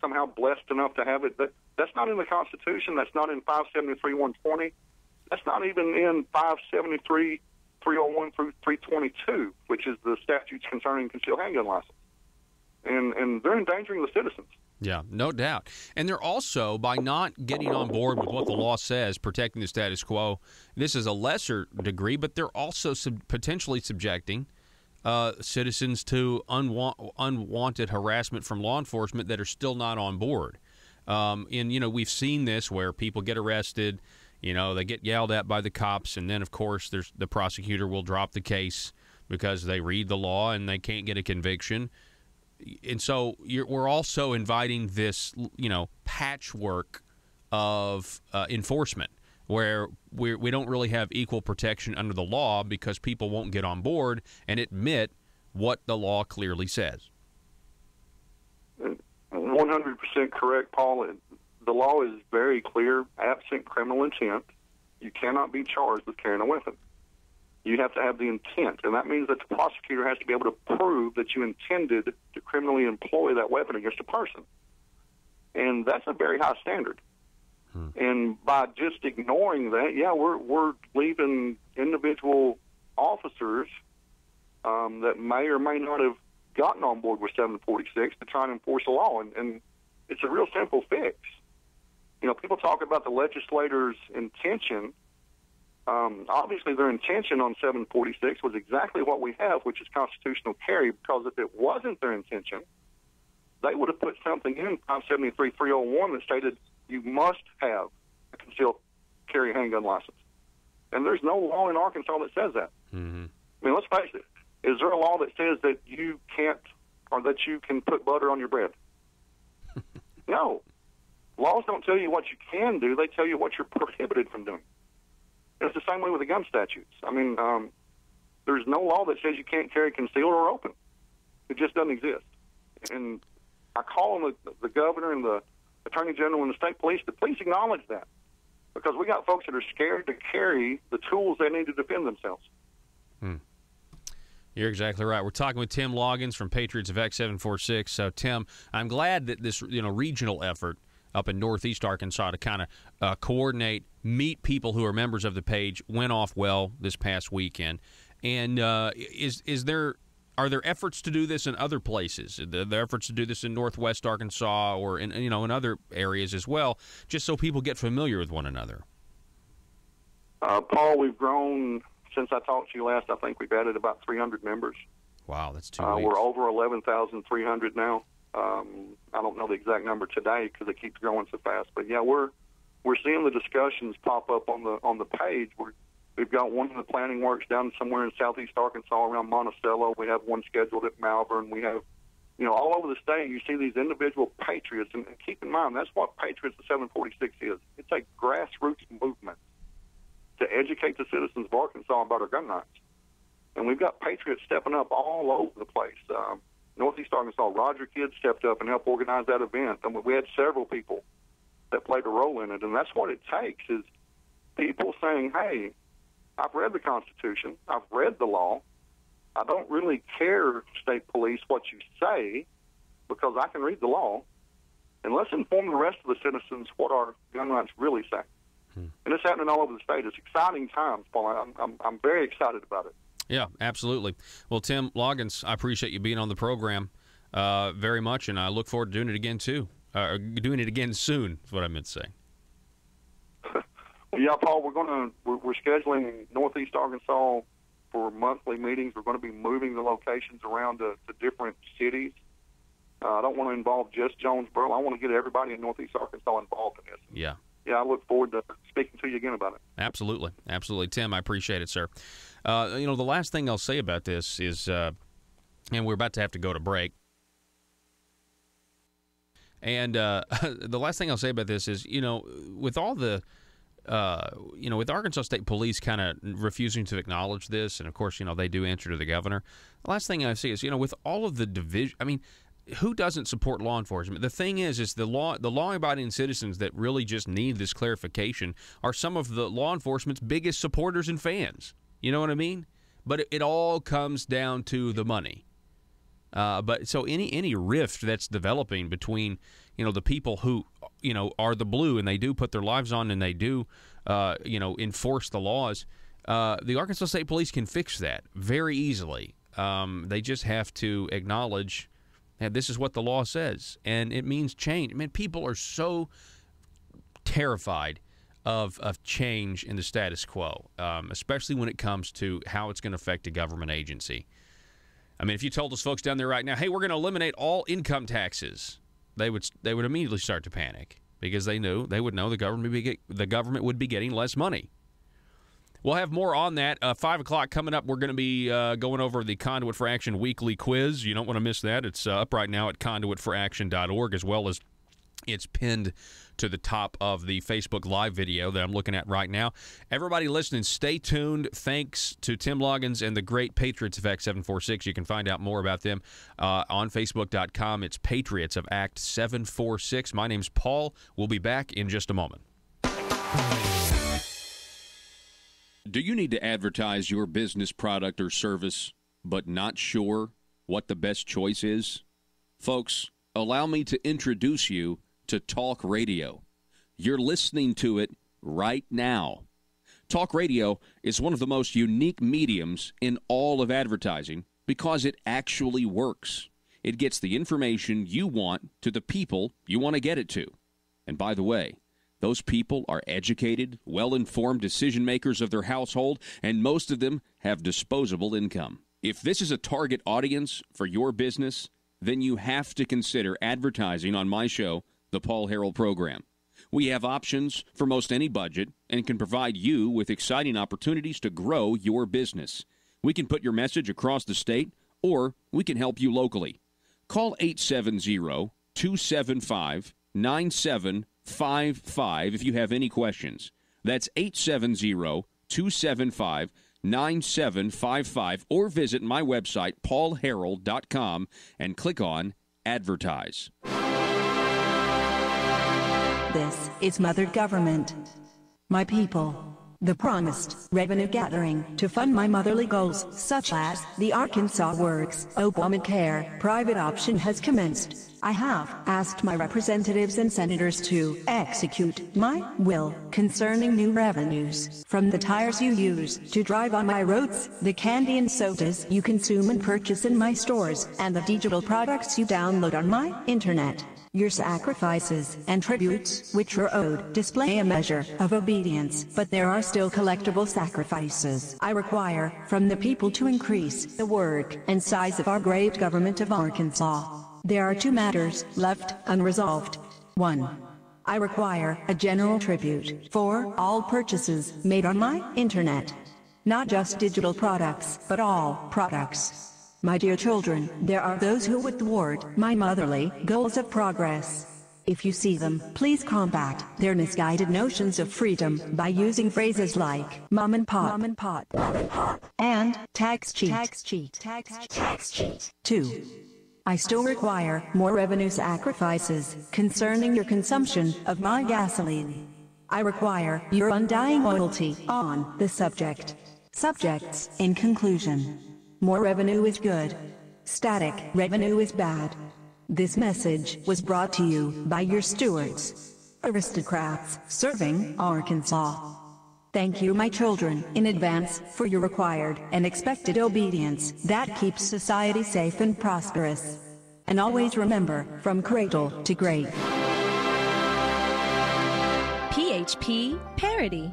somehow blessed enough to have it. That's not in the Constitution. That's not in 573-120. That's not even in 573-301 through 322, which is the statutes concerning concealed handgun license. And they're endangering the citizens. Yeah, no doubt. And they're also, by not getting on board with what the law says, protecting the status quo, this is a lesser degree, but they're also potentially subjecting citizens to unwanted harassment from law enforcement that are still not on board. And, you know, we've seen this where people get arrested, you know, they get yelled at by the cops, and then, of course, the prosecutor will drop the case because they read the law and they can't get a conviction. And so we're also inviting this, you know, patchwork of enforcement where we don't really have equal protection under the law because people won't get on board and admit what the law clearly says. 100% correct, Paul. The law is very clear. Absent criminal intent, you cannot be charged with carrying a weapon. You have to have the intent, and that means that the prosecutor has to be able to prove that you intended to criminally employ that weapon against a person. And that's a very high standard. And by just ignoring that, yeah, we're leaving individual officers that may or may not have gotten on board with 746 to try and enforce the law. And it's a real simple fix. You know, people talk about the legislators' intention. Obviously, their intention on 746 was exactly what we have, which is constitutional carry, because if it wasn't their intention, they would have put something in 573-301 that stated you must have a concealed carry handgun license. And there's no law in Arkansas that says that. Mm-hmm. I mean, let's face it. Is there a law that says that you can't or that you can put butter on your bread? No. Laws don't tell you what you can do. They tell you what you're prohibited from doing. It's the same way with the gun statutes. I mean, there's no law that says you can't carry concealed or open. It just doesn't exist. And I call on the governor and the attorney general and the state police to please acknowledge that, because we got folks that are scared to carry the tools they need to defend themselves. You're exactly right. We're talking with Tim Loggins from Patriots of X746. So, Tim, I'm glad that this regional effort up in northeast Arkansas to kind of coordinate, meet people who are members of the page went off well this past weekend. And are there efforts to do this in other places? The efforts to do this in northwest Arkansas or in other areas as well, just so people get familiar with one another? Paul, we've grown since I talked to you last. I think we've added about 300 members. Wow, that's 2 weeks. We're over 11,300 now. I don't know the exact number today because it keeps growing so fast. But yeah, we're seeing the discussions pop up on the page. We've got one in the planning works down somewhere in southeast Arkansas around Monticello. We have one scheduled at Malvern. We have, all over the state, you see these individual patriots. And keep in mind, that's what Patriots of 746 is. It's a grassroots movement to educate the citizens of Arkansas about our gun rights. And we've got patriots stepping up all over the place. Northeast Arkansas, Roger Kidd stepped up and helped organize that event. And we had several people that played a role in it. And that's what it takes, is people saying, hey, I've read the Constitution. I've read the law. I don't really care, state police, what you say, because I can read the law. And let's inform the rest of the citizens what our gun rights really say. And it's happening all over the state. It's exciting times, Paul. I'm very excited about it. Yeah, absolutely. Well, Tim Loggins, I appreciate you being on the program very much, and I look forward to doing it again, too. Doing it again soon is what I meant to say. Well, yeah, Paul, we're scheduling Northeast Arkansas for monthly meetings. We're going to be moving the locations around to different cities. I don't want to involve just Jonesboro. I want to get everybody in Northeast Arkansas involved in this. Yeah. Yeah, I look forward to speaking to you again about it. Absolutely. Absolutely. Tim, I appreciate it, sir. The last thing I'll say about this is, and we're about to have to go to break, and the last thing I'll say about this is, with all the, with Arkansas State Police kind of refusing to acknowledge this, and of course, they do answer to the governor, the last thing I see is, with all of the division, who doesn't support law enforcement? The thing is the law-abiding citizens that really just need this clarification are some of the law enforcement's biggest supporters and fans. You know what I mean? But it all comes down to the money. But so any rift that's developing between, the people who, are the blue and they do put their lives on and they do, enforce the laws, the Arkansas State Police can fix that very easily. They just have to acknowledge that this is what the law says, and it means change. I mean, people are so terrified of change in the status quo, especially when it comes to how it's going to affect a government agency. I mean, if you told those folks down there right now, hey, we're going to eliminate all income taxes, they would immediately start to panic because they would know the government would be getting less money. We'll have more on that. 5 o'clock coming up, we're going to be going over the Conduit for Action weekly quiz. You don't want to miss that. It's up right now at conduitforaction.org, as well as it's pinned to the top of the Facebook Live video that I'm looking at right now. Everybody listening, stay tuned. Thanks to Tim Loggins and the great Patriots of Act 746. You can find out more about them on Facebook.com. It's Patriots of Act 746. My name's Paul. We'll be back in just a moment. Do you need to advertise your business product or service, but not sure what the best choice is? Folks, allow me to introduce you to talk radio. You're listening to it right now. Talk radio is one of the most unique mediums in all of advertising because it actually works. It gets the information you want to the people you want to get it to. And by the way, those people are educated, well-informed decision makers of their household, and most of them have disposable income. If this is a target audience for your business, then you have to consider advertising on my show, The Paul Harrell Program. We have options for most any budget and can provide you with exciting opportunities to grow your business. We can put your message across the state, or we can help you locally. Call 870-275-9755 if you have any questions. That's 870-275-9755, or visit my website, paulharrell.com, and click on Advertise. This is Mother Government. My people. The promised revenue gathering to fund my motherly goals, such as the Arkansas Works, Obamacare, private option has commenced. I have asked my representatives and senators to execute my will concerning new revenues, from the tires you use to drive on my roads, the candy and sodas you consume and purchase in my stores, and the digital products you download on my internet. Your sacrifices and tributes, which are owed, display a measure of obedience, but there are still collectible sacrifices I require from the people to increase the work and size of our great government of Arkansas. There are two matters left unresolved. 1. I require a general tribute for all purchases made on my internet. Not just digital products, but all products. My dear children, there are those who would thwart my motherly goals of progress. If you see them, please combat their misguided notions of freedom by using phrases like mom and pop, and tax cheat. 2. I still require more revenue sacrifices concerning your consumption of my gasoline. I require your undying loyalty on the subject. Subjects, in conclusion. More revenue is good. Static revenue is bad. This message was brought to you by your stewards, aristocrats serving Arkansas. Thank you, my children, in advance for your required and expected obedience that keeps society safe and prosperous. And always remember, from cradle to grave. PHP Parody.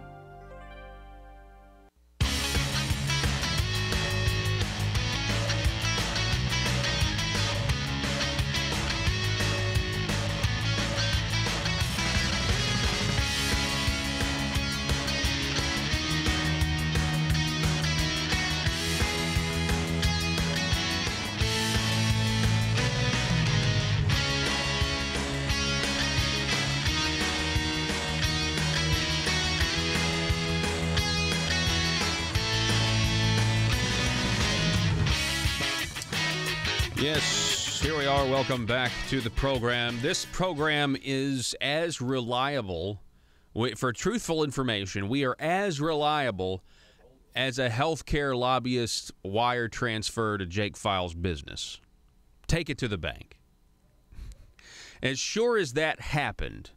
Yes, here we are. Welcome back to the program. This program is as reliable, for truthful information, we are as reliable as a healthcare lobbyist wire transfer to Jake Files' business. take it to the bank. As sure as that happened,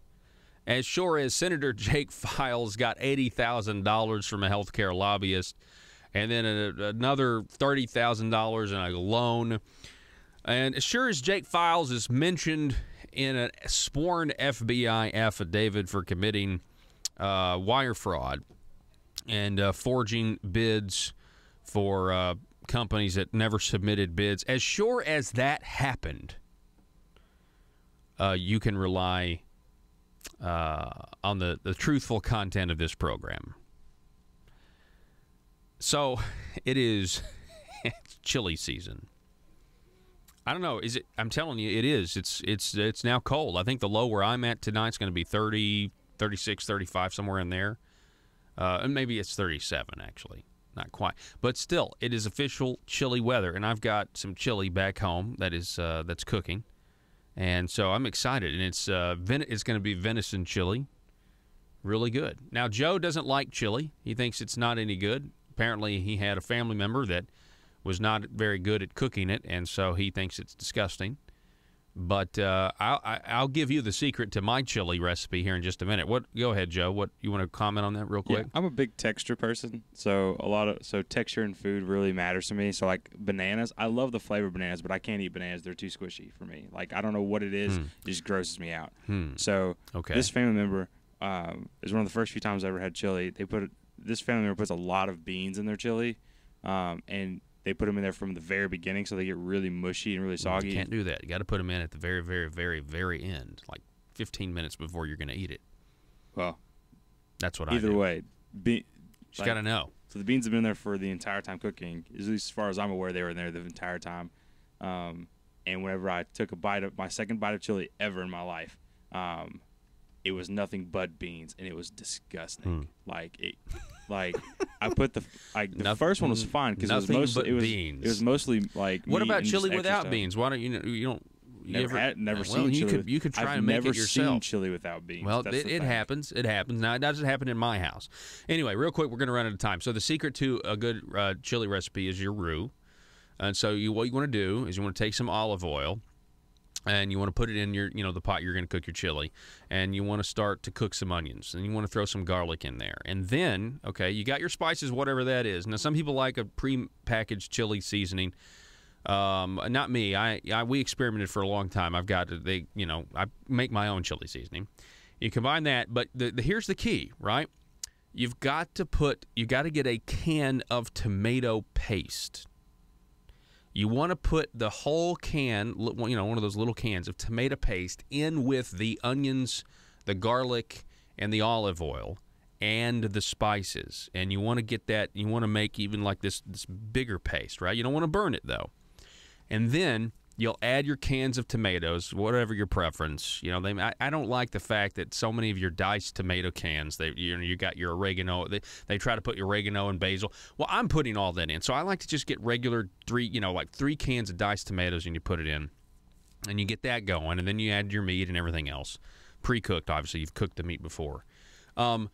as sure as Senator Jake Files got $80,000 from a healthcare lobbyist, and then another $30,000 in a loan, and as sure as Jake Files is mentioned in a sworn FBI affidavit for committing wire fraud and forging bids for companies that never submitted bids, as sure as that happened, you can rely on the truthful content of this program. So it is it's chili season. I don't know. Is it? I'm telling you, it is. It's now cold. I think the low where I'm at tonight is going to be 30, 36, 35, somewhere in there. And maybe it's 37, actually. Not quite. But still, it is official chilly weather. And I've got some chili back home that's cooking. And so I'm excited. And it's going to be venison chili. Really good. Now, Joe doesn't like chili. He thinks it's not any good. Apparently, he had a family member that was not very good at cooking it, and so he thinks it's disgusting. But I'll give you the secret to my chili recipe here in just a minute. Go ahead, Joe. What you want to comment on that real quick? Yeah, I'm a big texture person, so texture in food really matters to me. So like bananas, I love the flavor of bananas, but I can't eat bananas. They're too squishy for me. Like I don't know what it is. It just grosses me out. So this family member is one of the first few times I ever had chili. This family member puts a lot of beans in their chili, and they put them in there from the very beginning, so they get really mushy and really soggy. You can't do that. You got to put them in at the very, very, very, very end, like 15 minutes before you're going to eat it. Well, that's what I do. Either way, you got to know. So the beans have been there for the entire time cooking. At least as far as I'm aware, they were in there the entire time. And whenever I took my second bite of chili ever in my life, it was nothing but beans, and it was disgusting. I put the first one was fine because it was mostly like. What meat about and chili just without stuff. beans? Why don't you don't? Never seen chili. You could try I've and make never it yourself. seen chili without beans. Well, it happens. It happens. Now, it doesn't happen in my house. Anyway, real quick, we're going to run out of time. So the secret to a good chili recipe is your roux. And so what you want to do is you want to take some olive oil, and you want to put it in the pot you're going to cook your chili, and you want to start to cook some onions, and you want to throw some garlic in there. And then, you got your spices, whatever that is. Now, some people like a pre-packaged chili seasoning. Not me. We experimented for a long time. I make my own chili seasoning. You combine that, but here's the key, right? You got to get a can of tomato paste. You want to put the whole can, one of those little cans of tomato paste in with the onions, the garlic, and the olive oil, and the spices. And you want to get that, you want to make even like this bigger paste, right? You don't want to burn it, though. And then you'll add your cans of tomatoes, whatever your preference. I don't like the fact that so many of your diced tomato cans, you got your oregano. They try to put your oregano and basil. Well, I'm putting all that in, so I like to just get regular 3 cans of diced tomatoes, and you put it in, and you get that going, and then you add your meat and everything else, pre-cooked. Obviously, you've cooked the meat before. But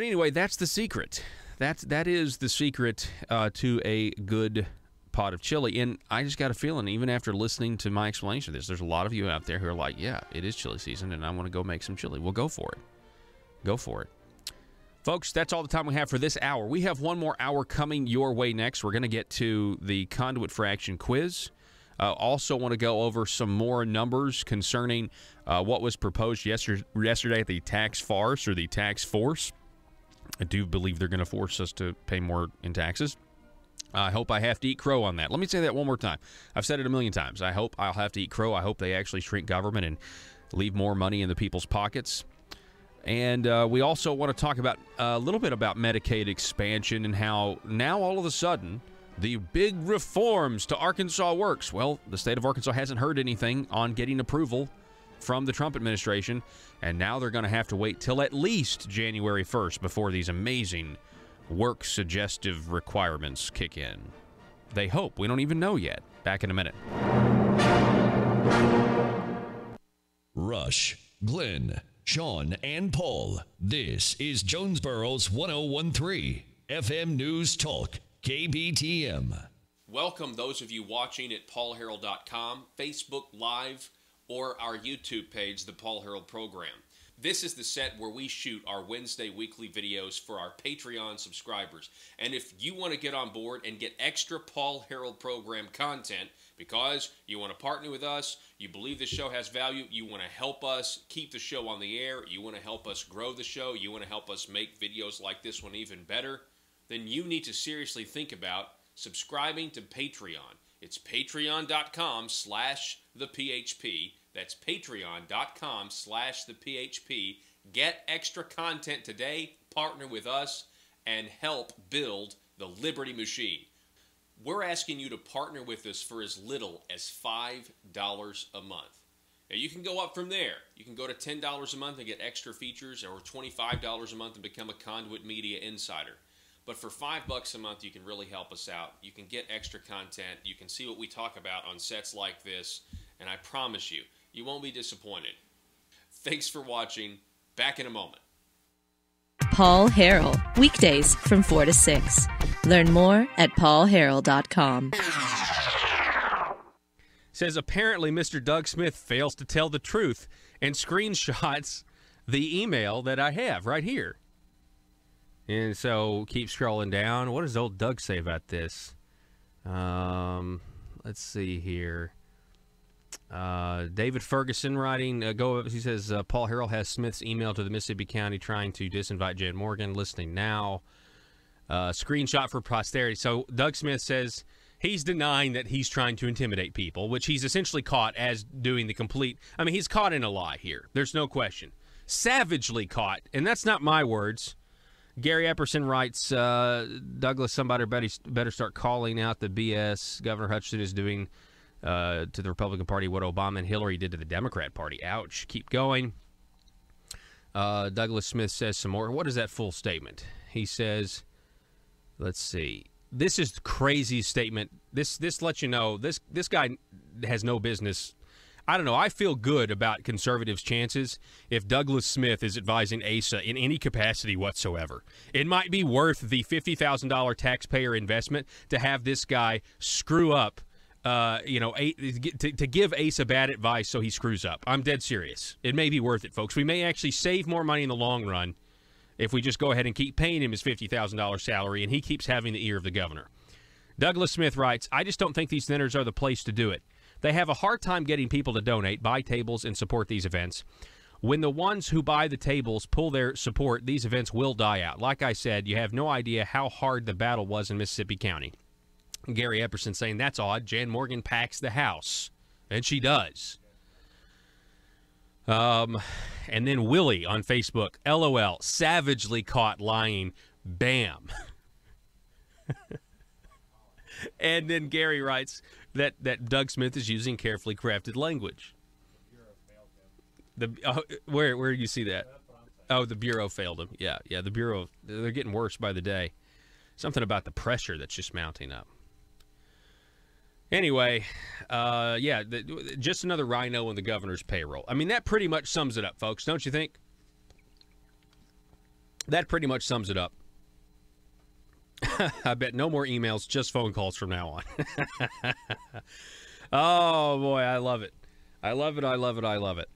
anyway, that's the secret. That is the secret to a good pot of chili. And I just got a feeling, even after listening to my explanation of this, there's a lot of you out there who are like, yeah, it is chili season and I want to go make some chili. Well, go for it. Folks, that's all the time we have for this hour. We have one more hour coming your way next. We're going to get to the conduit for action quiz. Also want to go over some more numbers concerning what was proposed yesterday at the tax farce or the tax force. I do believe they're going to force us to pay more in taxes. I hope I have to eat crow on that. Let me say that one more time. I've said it a million times. I hope I'll have to eat crow. I hope they actually shrink government and leave more money in the people's pockets. And we also want to talk about a little bit about Medicaid expansion and how now all of a sudden the big reforms to Arkansas works. Well, the state of Arkansas hasn't heard anything on getting approval from the Trump administration, and now they're going to have to wait till at least January 1st before these amazing work-suggestive requirements kick in. They hope. We don't even know yet. Back in a minute. Rush, Glenn, Sean, and Paul. This is Jonesboro's 1013 FM News Talk, KBTM. Welcome those of you watching at paulharrell.com, Facebook Live, or our YouTube page, The Paul Harrell Program. This is the set where we shoot our Wednesday weekly videos for our Patreon subscribers. And if you want to get on board and get extra Paul Harrell Program content because you want to partner with us, you believe the show has value, you want to help us keep the show on the air, you want to help us grow the show, you want to help us make videos like this one even better, then you need to seriously think about subscribing to Patreon. It's patreon.com/thephp. That's patreon.com/thephp. Get extra content today, partner with us, and help build the Liberty Machine. We're asking you to partner with us for as little as $5 a month. Now, you can go up from there. You can go to $10 a month and get extra features, or $25 a month and become a Conduit Media Insider. But for $5 a month, you can really help us out. You can get extra content. You can see what we talk about on sets like this. And I promise you, you won't be disappointed. Thanks for watching. Back in a moment. Paul Harrell, weekdays from 4 to 6. Learn more at paulharrell.com. Says apparently Mr. Doug Smith fails to tell the truth and screenshots the email that I have right here. And so keep scrolling down. What does old Doug say about this? Let's see here. David Ferguson writing, he says, Paul Harrell has Smith's email to the Mississippi County trying to disinvite Jan Morgan. Listening now. Screenshot for posterity. So Doug Smith says he's denying that he's trying to intimidate people, which he's essentially caught as doing the complete. I mean, he's caught in a lie here. There's no question. Savagely caught. And that's not my words. Gary Epperson writes, Douglas, somebody better start calling out the BS Governor Hutchinson is doing to the Republican Party what Obama and Hillary did to the Democrat Party. Ouch. Keep going. Douglas Smith says some more. What is that full statement? He says, let's see. This is the craziest statement. This lets you know this guy has no business. I don't know. I feel good about conservatives' chances if Douglas Smith is advising Asa in any capacity whatsoever. It might be worth the $50,000 taxpayer investment to have this guy screw up, to give Asa bad advice so he screws up. I'm dead serious. It may be worth it, folks. We may actually save more money in the long run if we just go ahead and keep paying him his $50,000 salary and he keeps having the ear of the governor. Douglas Smith writes, I just don't think these dinners are the place to do it. They have a hard time getting people to donate, buy tables, and support these events. When the ones who buy the tables pull their support, these events will die out. Like I said, you have no idea how hard the battle was in Mississippi County. Gary Epperson saying, that's odd. Jan Morgan packs the house. And she does. And then Willie on Facebook, LOL, savagely caught lying. Bam. And then Gary writes that Doug Smith is using carefully crafted language. Where do you see that? Oh, the Bureau failed him. Yeah, the Bureau, they're getting worse by the day. Something about the pressure that's just mounting up. Anyway, just another rhino on the governor's payroll. I mean, that pretty much sums it up, folks, don't you think? That pretty much sums it up. I bet no more emails, just phone calls from now on. Oh, boy, I love it. I love it, I love it, I love it.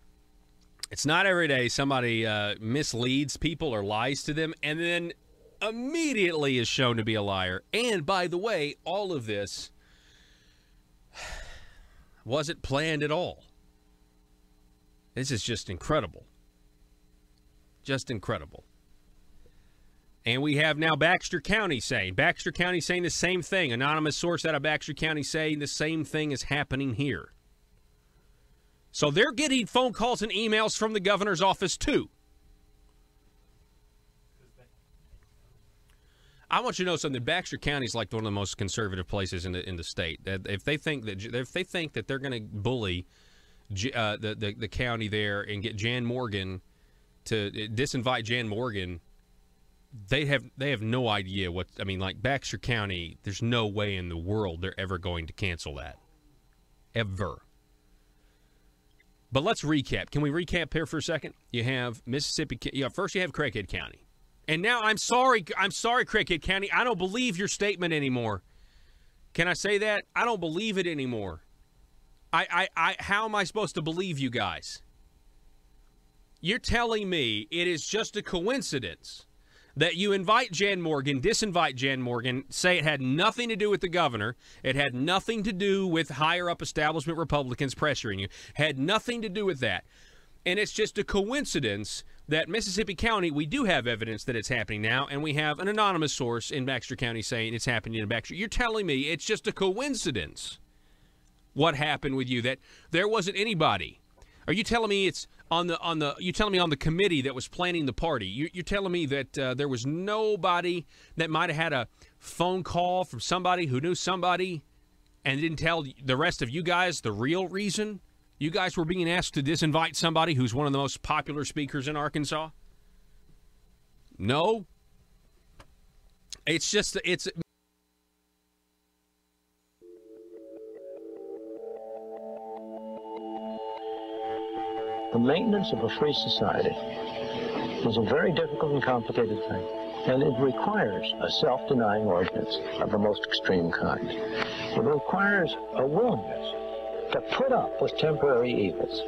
It's not every day somebody misleads people or lies to them and then immediately is shown to be a liar. And, by the way, all of this wasn't planned at all. This is just incredible. Just incredible. And we have now Baxter County saying the same thing. Anonymous source out of Baxter County saying the same thing is happening here. So they're getting phone calls and emails from the governor's office, too. I want you to know something. Baxter County is like one of the most conservative places in the state. If they think that they're going to bully the county there and get Jan Morgan to disinvite Jan Morgan, they have no idea what. I mean, like Baxter County, there's no way in the world they're ever going to cancel that, ever. But let's recap. Can we recap here for a second? You have Mississippi. First you have Craighead County. And now, I'm sorry, Craighead County, I don't believe your statement anymore. Can I say that? I don't believe it anymore. How am I supposed to believe you guys? You're telling me it is just a coincidence that you invite Jan Morgan, disinvite Jan Morgan, say it had nothing to do with the governor, it had nothing to do with higher-up establishment Republicans pressuring you, had nothing to do with that. And it's just a coincidence that Mississippi County, we do have evidence that it's happening now, and we have an anonymous source in Baxter County saying it's happening in Baxter. You're telling me it's just a coincidence what happened with you, that there wasn't anybody. Are you telling me it's you telling me on the committee that was planning the party? You're telling me that there was nobody that might have had a phone call from somebody who knew somebody and didn't tell the rest of you guys the real reason you guys were being asked to disinvite somebody who's one of the most popular speakers in Arkansas? No. It's just, it's... The maintenance of a free society is a very difficult and complicated thing, and it requires a self-denying ordinance of the most extreme kind. It requires a willingness to put up with temporary evils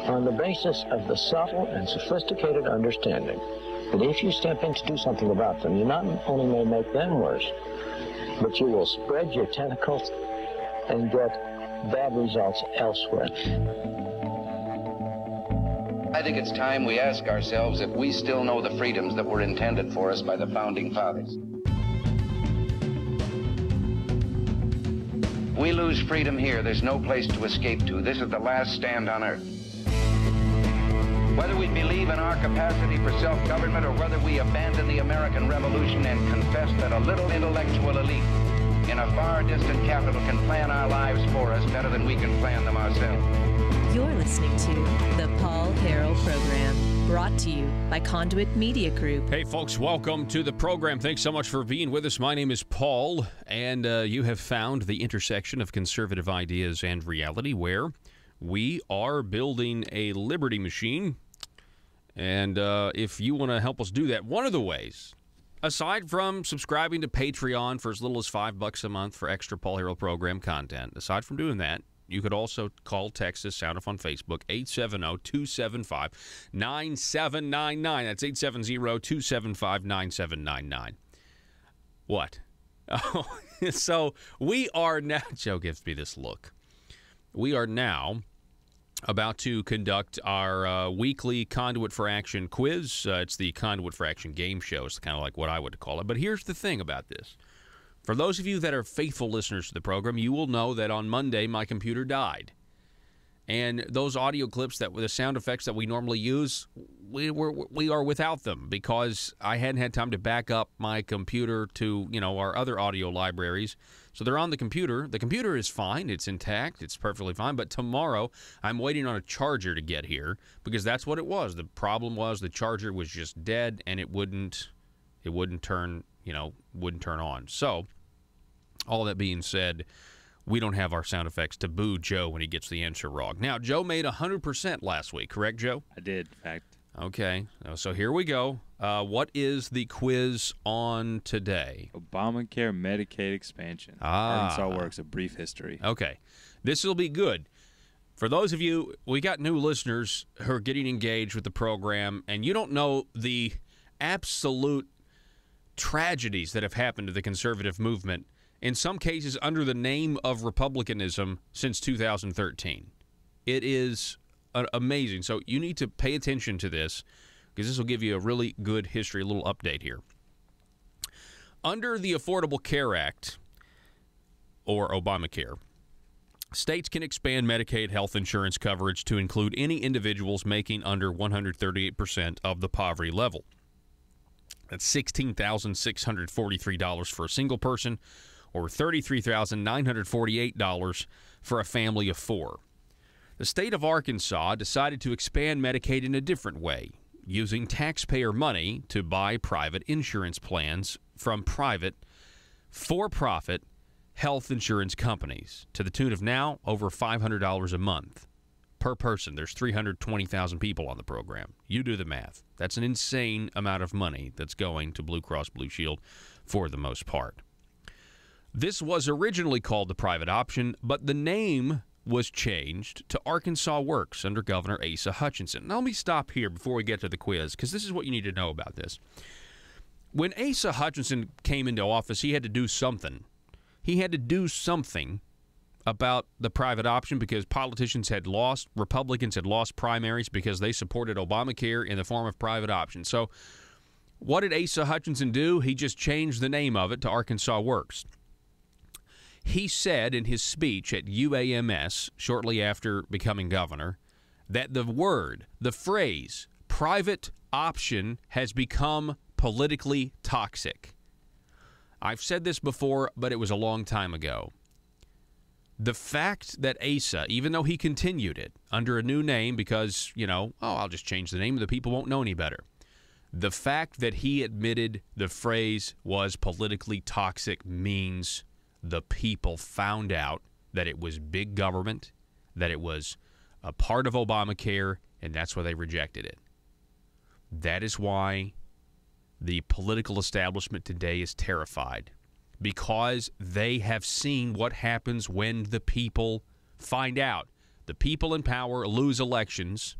on the basis of the subtle and sophisticated understanding that if you step in to do something about them, you not only may make them worse, but you will spread your tentacles and get bad results elsewhere. I think it's time we ask ourselves if we still know the freedoms that were intended for us by the Founding Fathers. We lose freedom here, there's no place to escape to. This is the last stand on earth. Whether we believe in our capacity for self-government or whether we abandon the American Revolution and confess that a little intellectual elite in a far distant capital can plan our lives for us better than we can plan them ourselves. You're listening to the Paul Harrell Program, brought to you by Conduit Media Group. Hey, folks, welcome to the program. Thanks so much for being with us. My name is Paul, and you have found the intersection of conservative ideas and reality where we are building a liberty machine. And if you want to help us do that, one of the ways, aside from subscribing to Patreon for as little as $5 a month for extra Paul Harrell Program content, aside from doing that, you could also call, text us, sound off on Facebook, 870-275-9799. That's 870-275-9799. What? Oh, so we are now, Joe gives me this look. We are now about to conduct our weekly Conduit for Action quiz. It's the Conduit for Action game show. It's kind of like what I would call it. But here's the thing about this. For those of you that are faithful listeners to the program, you will know that on Monday my computer died. And those audio clips, the sound effects that we normally use, we are without them because I hadn't had time to back up my computer to, our other audio libraries. So they're on the computer. The computer is fine. It's intact. It's perfectly fine. But tomorrow I'm waiting on a charger to get here because that's what it was. The problem was the charger was just dead and it wouldn't turn on. So, all that being said, we don't have our sound effects to boo Joe when he gets the answer wrong. Now, Joe made 100% last week, correct, Joe? I did, in fact. Okay, so here we go. What is the quiz on today? Obamacare Medicaid expansion. Arkansas Works, a brief history. Okay, this will be good. For those of you, we got new listeners who are getting engaged with the program, and you don't know the absolute tragedies that have happened to the conservative movement, in some cases under the name of republicanism, since 2013. It is amazing. So you need to pay attention to this because this will give you a really good history, a little update here. Under the Affordable Care Act, or Obamacare, states can expand Medicaid health insurance coverage to include any individuals making under 138% of the poverty level. That's $16,643 for a single person, or $33,948 for a family of four. The state of Arkansas decided to expand Medicaid in a different way, using taxpayer money to buy private insurance plans from private, for-profit health insurance companies to the tune of now over $500 a month per person. There's 320,000 people on the program. You do the math. That's an insane amount of money that's going to Blue Cross Blue Shield for the most part. This was originally called the private option, but the name was changed to Arkansas Works under Governor Asa Hutchinson. Now, let me stop here before we get to the quiz, because this is what you need to know about this. When Asa Hutchinson came into office, he had to do something. He had to do something about the private option because Republicans had lost primaries because they supported Obamacare in the form of private option. So what did Asa Hutchinson do? He just changed the name of it to Arkansas Works. He said in his speech at UAMS shortly after becoming governor that the phrase, private option has become politically toxic. I've said this before, but it was a long time ago. The fact that Asa, even though he continued it under a new name because, I'll just change the name, the people won't know any better. The fact that he admitted the phrase was politically toxic means the people found out that it was big government, that it was a part of Obamacare, and that's why they rejected it. That is why the political establishment today is terrified, because they have seen what happens when the people find out. The people in power lose elections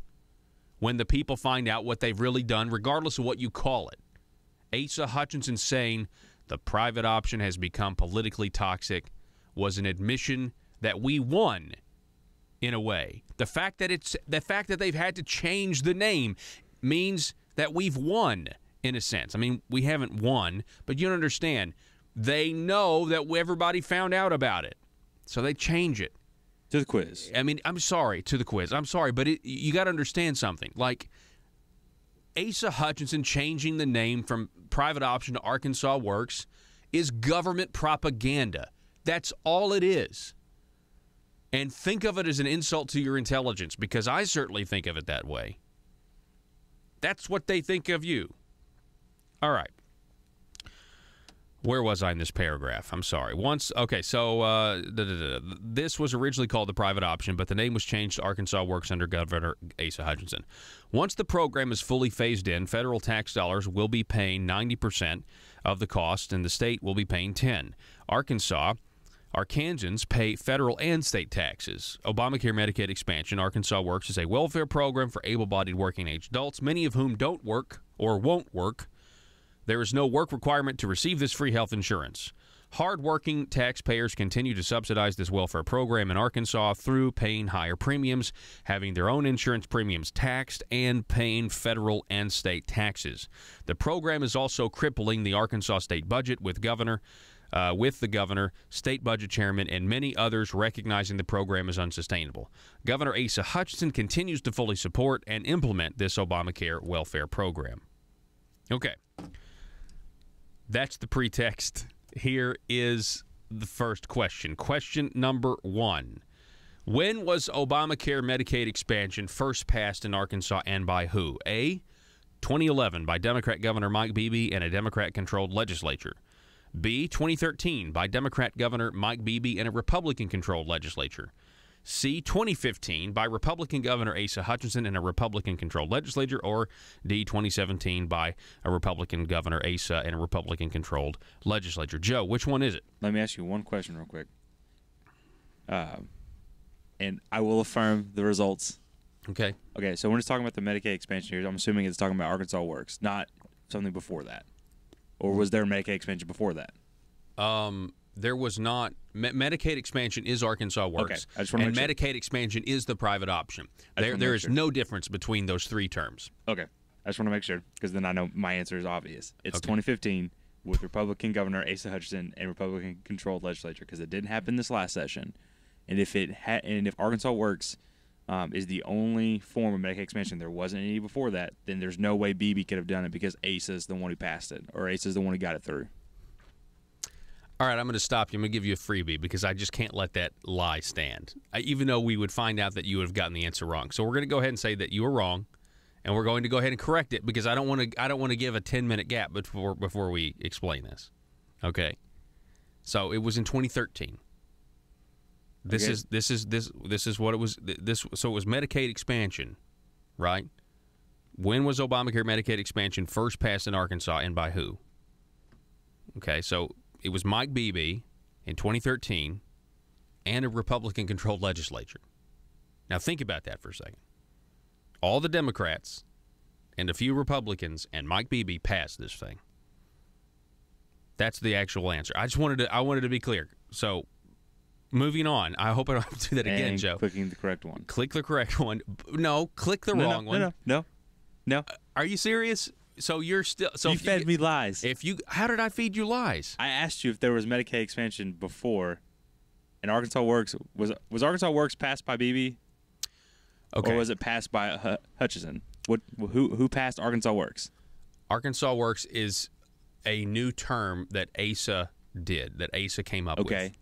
when the people find out what they've really done, regardless of what you call it. Asa Hutchinson saying the private option has become politically toxic was an admission that we won in a way. The fact that they've had to change the name means that we've won in a sense. I mean, we haven't won, but you don't understand. They know that everybody found out about it, so they change it. To the quiz. I mean, I'm sorry, to the quiz. I'm sorry, but you got to understand something. Like, Asa Hutchinson changing the name from private option to Arkansas Works is government propaganda. That's all it is. And think of it as an insult to your intelligence, because I certainly think of it that way. That's what they think of you. All right. Where was I in this paragraph? I'm sorry. This was originally called the private option, but the name was changed to Arkansas Works under Governor Asa Hutchinson. Once the program is fully phased in, federal tax dollars will be paying 90% of the cost, and the state will be paying 10%. Arkansans pay federal and state taxes. Obamacare Medicaid expansion. Arkansas Works is a welfare program for able-bodied working-age adults, many of whom don't work or won't work. There is no work requirement to receive this free health insurance. Hard-working taxpayers continue to subsidize this welfare program in Arkansas through paying higher premiums, having their own insurance premiums taxed, and paying federal and state taxes. The program is also crippling the Arkansas state budget with the governor, state budget chairman, and many others recognizing the program is unsustainable. Governor Asa Hutchinson continues to fully support and implement this Obamacare welfare program. Okay. That's the pretext. Here is the first question. Question number 1. When was Obamacare Medicaid expansion first passed in Arkansas and by who? A, 2011 by Democrat Governor Mike Beebe and a Democrat-controlled legislature. B, 2013 by Democrat Governor Mike Beebe and a Republican-controlled legislature. C, 2015 by Republican Governor Asa Hutchinson and a Republican-controlled legislature. Or D, 2017 by a Republican Governor Asa and a Republican-controlled legislature. Joe, which one is it? Let me ask you one question real quick. And I will affirm the results. Okay. Okay, so when it's talking about the Medicaid expansion here, I'm assuming it's talking about Arkansas Works, not something before that. Or was there Medicaid expansion before that? There was not. Medicaid expansion is Arkansas Works. Okay, I just want to make sure. Medicaid expansion is the private option. There is no difference between those three terms. Okay. I just want to make sure, because then I know my answer is obvious. It's 2015 with Republican Governor Asa Hutchinson and Republican-controlled legislature, because it didn't happen this last session. And if Arkansas Works is the only form of Medicaid expansion, there wasn't any before that, then there's no way Beebe could have done it because Asa is the one who passed it, or Asa is the one who got it through. All right, I'm going to stop you. I'm going to give you a freebie because I just can't let that lie stand, even though we would find out that you would have gotten the answer wrong. So we're going to go ahead and say that you were wrong, and we're going to go ahead and correct it because I don't want to give a 10-minute gap before we explain this. Okay, so it was in 2013. This is what it was. So it was Medicaid expansion, right? When was Obamacare Medicaid expansion first passed in Arkansas, and by who? Okay, so it was Mike Beebe in 2013 and a Republican-controlled legislature. Now think about that for a second. All the Democrats and a few Republicans and Mike Beebe passed this thing. That's the actual answer. I wanted to be clear. So, moving on. I hope I don't have to do that again, Joe. Clicking the correct one. Click the correct one. No, click the wrong one. No. Are you serious? So you're still. So you fed me lies. How did I feed you lies? I asked you if there was Medicaid expansion before, and Arkansas Works was Arkansas Works passed by Beebe? Okay. Or was it passed by Hutchison? Who passed Arkansas Works? Arkansas Works is a new term that ASA came up with. Okay.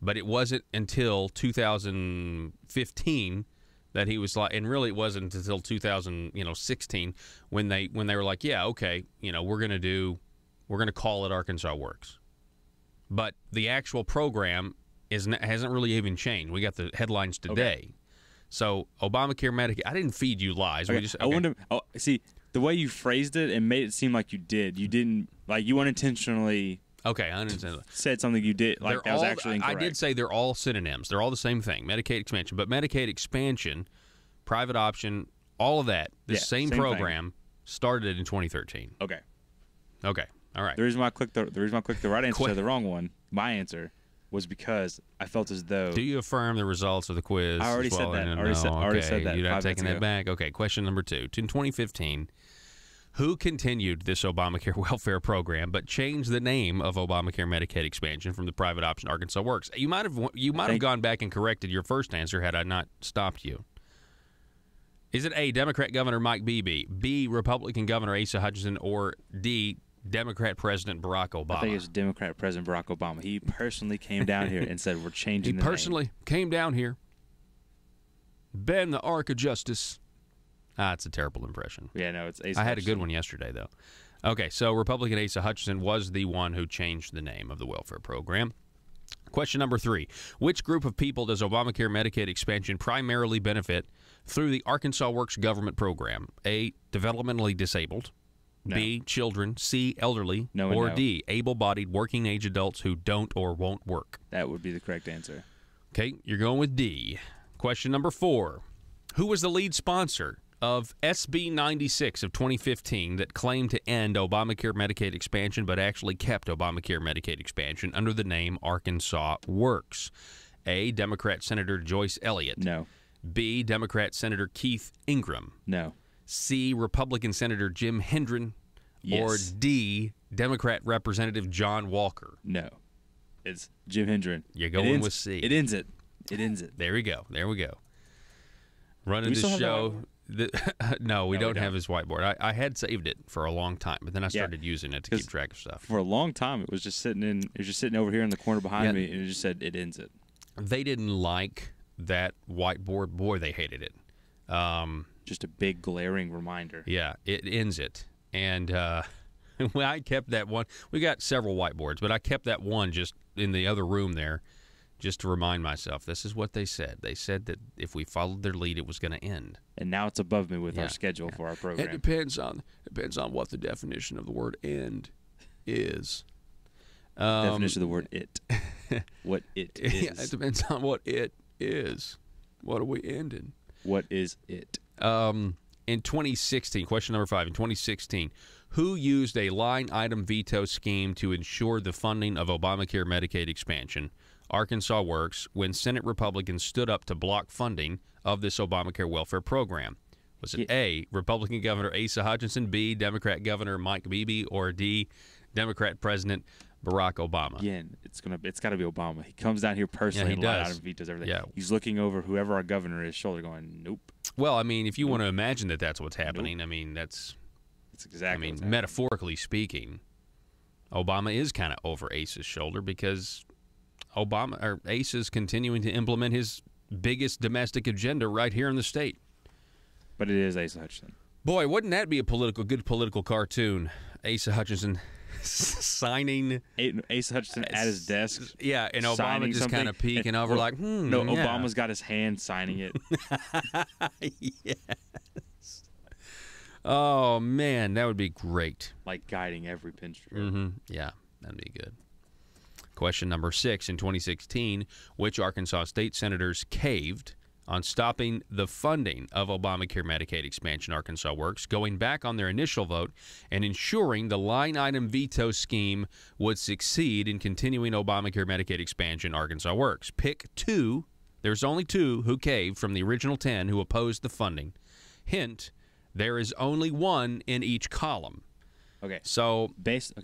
But it wasn't until 2015 that he was like, and really it wasn't until 2016 when they were like, yeah, okay, we're going to call it Arkansas Works. But the actual program hasn't really even changed. We got the headlines today. Okay. So Obamacare, Medicaid. I didn't feed you lies. Okay. I wanted to see the way you phrased it and made it seem like you did. You didn't you unintentionally. Okay, I understand. Said something you did that was actually incorrect. I did say they're all synonyms. They're all the same thing. Medicaid expansion, but Medicaid expansion, private option, all of that. The same program started in 2013. Okay. All right. The reason why I clicked the right answer to the wrong one, my answer, was because I felt as though. Do you affirm the results of the quiz? I already said that. Already said that. You're not taking that back? Okay, question number 2. In 2015, who continued this Obamacare welfare program but changed the name of Obamacare Medicaid expansion from the private option Arkansas Works? You might have gone back and corrected your first answer had I not stopped you. Is it A, Democrat Governor Mike Beebe, B, Republican Governor Asa Hutchinson, or D, Democrat President Barack Obama? I think it was Democrat President Barack Obama. He personally came down here and said, we're changing the name. He personally came down here, bend the arc of justice. It's a terrible impression. Yeah, no, it's Asa I had Hutchinson. a good one yesterday, though. Okay, so Republican Asa Hutchinson was the one who changed the name of the welfare program. Question number 3. Which group of people does Obamacare Medicaid expansion primarily benefit through the Arkansas Works government program? A, developmentally disabled. No. B, children. C, elderly. No, or D, able-bodied working-age adults who don't or won't work. That would be the correct answer. Okay, you're going with D. Question number 4. Who was the lead sponsor of SB 96 of 2015 that claimed to end Obamacare Medicaid expansion but actually kept Obamacare Medicaid expansion under the name Arkansas Works? A, Democrat Senator Joyce Elliott. No. B, Democrat Senator Keith Ingram. No. C, Republican Senator Jim Hendren. Yes. Or D, Democrat Representative John Walker. No. It's Jim Hendren. You're going with C. It ends it. There we go. Running the show. No, we don't have his whiteboard. I had saved it for a long time, but then I started using it to keep track of stuff. For a long time, it was just sitting over here in the corner behind me, and it just said it ends it. They didn't like that whiteboard. Boy, they hated it. Just a big glaring reminder. Yeah, it ends it. And I kept that one. We got several whiteboards, but I kept that one just in the other room there just to remind myself. This is what they said. They said that if we followed their lead, it was going to end. And now it's above me with our schedule for our program. It depends on what the definition of the word end is. Definition of the word it. What it is. Yeah, it depends on what it is. What are we ending? What is it? In 2016, question number 5, in 2016, who used a line item veto scheme to ensure the funding of Obamacare Medicaid expansion, Arkansas Works, when Senate Republicans stood up to block funding of this Obamacare welfare program? Was it A, Republican Governor Asa Hutchinson, B, Democrat Governor Mike Beebe, or D, Democrat President Barack Obama? Again, it's got to be Obama. He comes down here personally and line item vetoes everything. Yeah. He's looking over whoever our governor is, shoulder going, nope. Well, I mean, if you want to imagine that that's what's happening, I mean, that's exactly. I mean, metaphorically speaking, Obama is kind of over Asa's shoulder because Asa's continuing to implement his biggest domestic agenda right here in the state. But it is Asa Hutchinson. Boy, wouldn't that be a good political cartoon? Asa Hutchinson signing Asa Hutchinson at his desk. Yeah, and Obama just kind of peeking over like, No, Obama's got his hand signing it. Yes. Oh, man, that would be great. Like guiding every pin stroke. Mm-hmm. Yeah, that'd be good. Question number 6, in 2016, which Arkansas state senators caved on stopping the funding of Obamacare Medicaid expansion Arkansas Works, going back on their initial vote and ensuring the line item veto scheme would succeed in continuing Obamacare Medicaid expansion Arkansas Works? Pick 2. There's only 2 who caved from the original 10 who opposed the funding. Hint, there is only 1 in each column. Okay. So based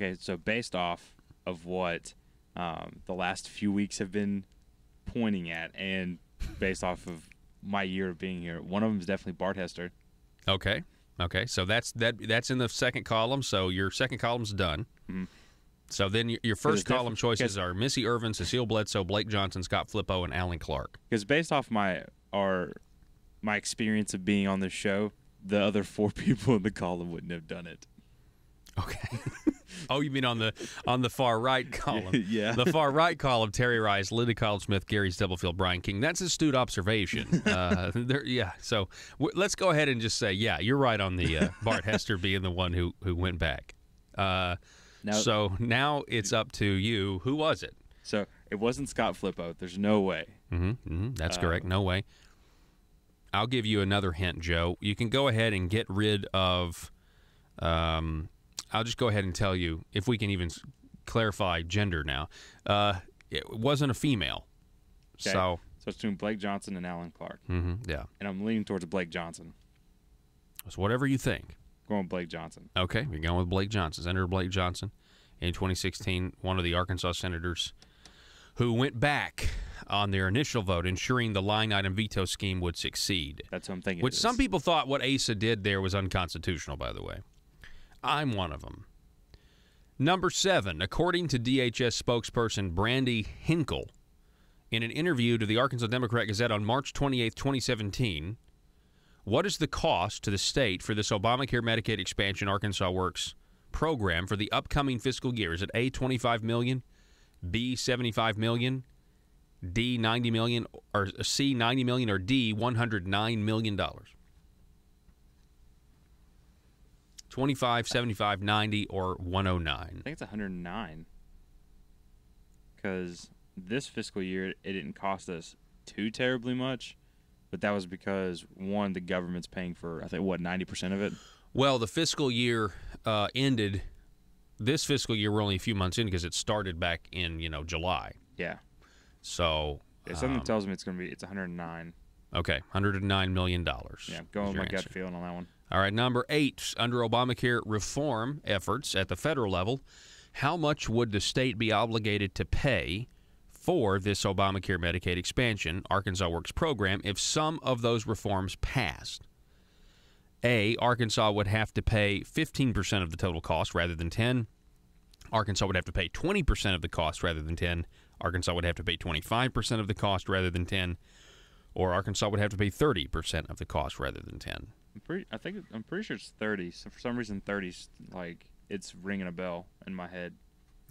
off of what the last few weeks have been pointing at, and based off of my year of being here, one of them is definitely Bart Hester. Okay. So that's in the second column. So your second column's done. Mm-hmm. So then your first column choices are Missy Irvin, Cecile Bledsoe, Blake Johnson, Scott Flippo, and Alan Clark. Because based off my experience of being on this show, the other 4 people in the column wouldn't have done it. Okay. Oh, you mean on the far right column? Yeah. The far right column: Terry Rice, Linda Caldwell-Smith, Gary Stubblefield, Brian King. That's astute observation. Yeah. So let's go ahead and just say, yeah, you're right on the Bart Hester being the one who went back. So now it's up to you. Who was it? So it wasn't Scott Flippo. There's no way. That's correct. No way. I'll give you another hint, Joe. You can go ahead and get rid of. I'll just go ahead and tell you, if we can even clarify gender now. It wasn't a female. Okay. So it's between Blake Johnson and Alan Clark. Yeah. And I'm leaning towards Blake Johnson. It's whatever you think. Going with Blake Johnson. Okay, you're going with Blake Johnson. Senator Blake Johnson, in 2016, one of the Arkansas senators who went back on their initial vote, ensuring the line item veto scheme would succeed. That's what I'm thinking. Which some people thought what Asa did there was unconstitutional, by the way. I'm one of them. Number 7, according to DHS spokesperson Brandy Hinkle, in an interview to the Arkansas Democrat Gazette on March 28, 2017, what is the cost to the state for this Obamacare Medicaid expansion Arkansas Works program for the upcoming fiscal year? Is it A, $25 million, B, $75 million, D, $90 million, or C, $90 million, or D, $109 million? 25, 75, 90, or 109? I think it's 109. Because this fiscal year, it didn't cost us too terribly much, but that was because, one, the government's paying for, I think, 90% of it? Well, the fiscal year ended. This fiscal year, we're only a few months in because it started back in, July. Yeah. So something tells me it's 109. Okay, $109 million. Yeah, going with my gut feeling on that one. All right, number 8, under Obamacare reform efforts at the federal level, how much would the state be obligated to pay for this Obamacare Medicaid expansion Arkansas Works program if some of those reforms passed? A, Arkansas would have to pay 15% of the total cost rather than 10. Arkansas would have to pay 20% of the cost rather than 10. Arkansas would have to pay 25% of the cost rather than 10. Or Arkansas would have to pay 30% of the cost rather than 10. I'm pretty sure it's 30. So for some reason, 30's like it's ringing a bell in my head.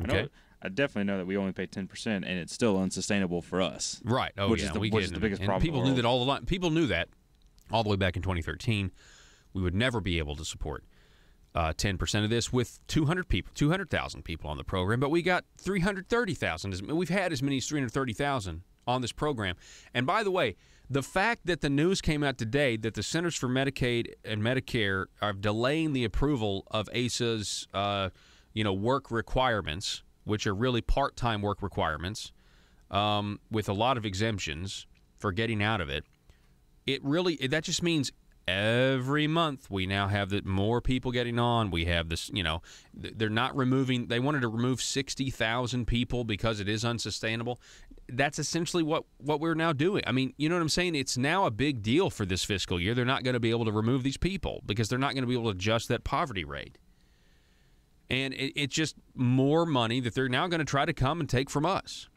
Okay. I definitely know that we only pay 10%, and it's still unsustainable for us. Right. Oh, which yeah. is the biggest problem. People knew that all the people knew that all the way back in 2013. We would never be able to support 10% of this with 200,000 people on the program, but we got 330,000. We've had as many as 330,000 on this program. And by the way, the fact that the news came out today that the Centers for Medicaid and Medicare are delaying the approval of ASA's, work requirements, which are really part-time work requirements, with a lot of exemptions for getting out of it, that just means every month we now have more people getting on. We have this, they're not removing. They wanted to remove 60,000 people because it is unsustainable. That's essentially what we're now doing. I mean, you know what I'm saying? It's now a big deal for this fiscal year. They're not going to be able to remove these people because they're not going to be able to adjust that poverty rate. And it's just more money that they're now going to try to come and take from us.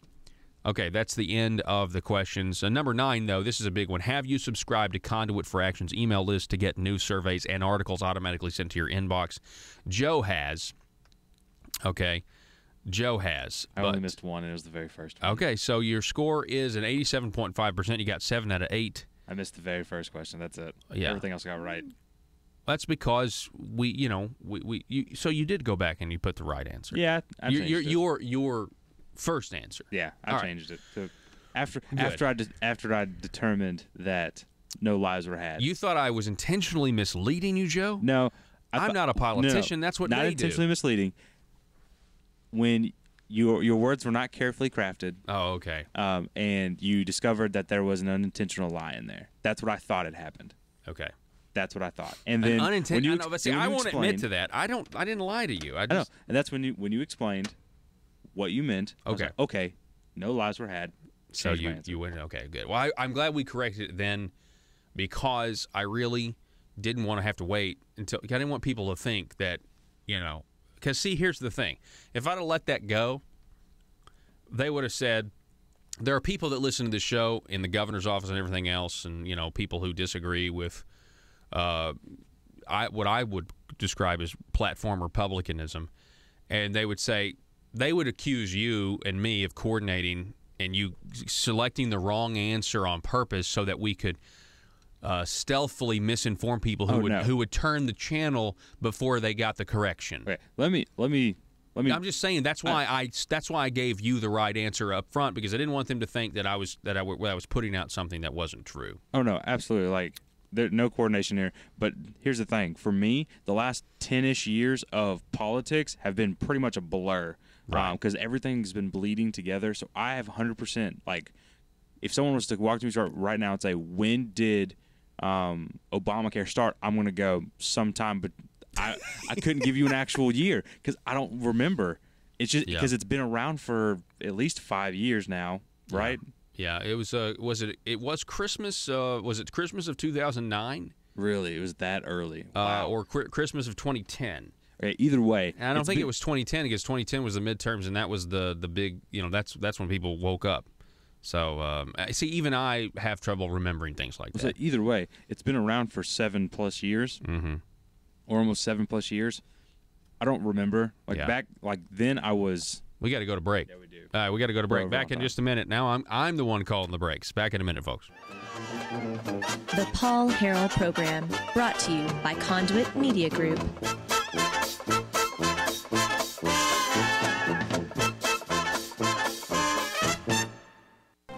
Okay, that's the end of the questions. Number 9, though, this is a big one. Have you subscribed to Conduit for Action's email list to get news surveys and articles automatically sent to your inbox? Joe has. Okay, Joe has. I only missed one, and it was the very first one. Okay, so your score is an 87.5%. You got 7 out of 8. I missed the very first question. That's it. Yeah. Everything else I got right. That's because so you did go back and you put the right answer. Yeah, your first answer. Yeah, I changed it to after Good. after I determined that no lives were had. You thought I was intentionally misleading you, Joe? No, I'm not a politician. No, That's what not they intentionally do. misleading. When your words were not carefully crafted. Oh, okay. And you discovered that there was an unintentional lie in there. That's what I thought had happened. Okay. That's what I thought. And then unintentional. I won't admit to that. I didn't lie to you. I know. And that's when you explained what you meant. Okay. Like, okay. No lies were had. So you went, okay, good. Well, I'm glad we corrected it then, because I really didn't want to have to wait until, I didn't want people to think that, because see, here's the thing. If I'd have let that go, they would have said, there are people that listen to the show in the governor's office and everything else, and, people who disagree with what I would describe as platform republicanism, and they would accuse you and me of coordinating and you selecting the wrong answer on purpose so that we could stealthily misinform people who would turn the channel before they got the correction. Okay. Let me. I'm just saying that's why I gave you the right answer up front, because I didn't want them to think that I was putting out something that wasn't true. Oh no, absolutely. Like, there's no coordination here. But here's the thing: for me, the last 10-ish years of politics have been pretty much a blur. Right. Because everything's been bleeding together. So I have 100%, like, if someone was to walk to me right now and say, when did Obamacare start? I'm going to go sometime, but I couldn't give you an actual year because I don't remember. It's just because it's been around for at least 5 years now, right? Yeah, it was. It was Christmas. Was it Christmas of 2009? Really, it was that early. Wow. Or Christmas of 2010. Okay, either way, and I don't think it was 2010 because 2010 was the midterms, and that was the big. That's when people woke up. So see, even I have trouble remembering things like that. So either way, it's been around for 7+ years, or almost 7+ years. I don't remember. Back then, I was. We got to go to break. Yeah, we do. All right, we got to go to break. Back in just a minute. Now I'm the one calling the breaks. Back in a minute, folks. The Paul Harrell Program, brought to you by Conduit Media Group.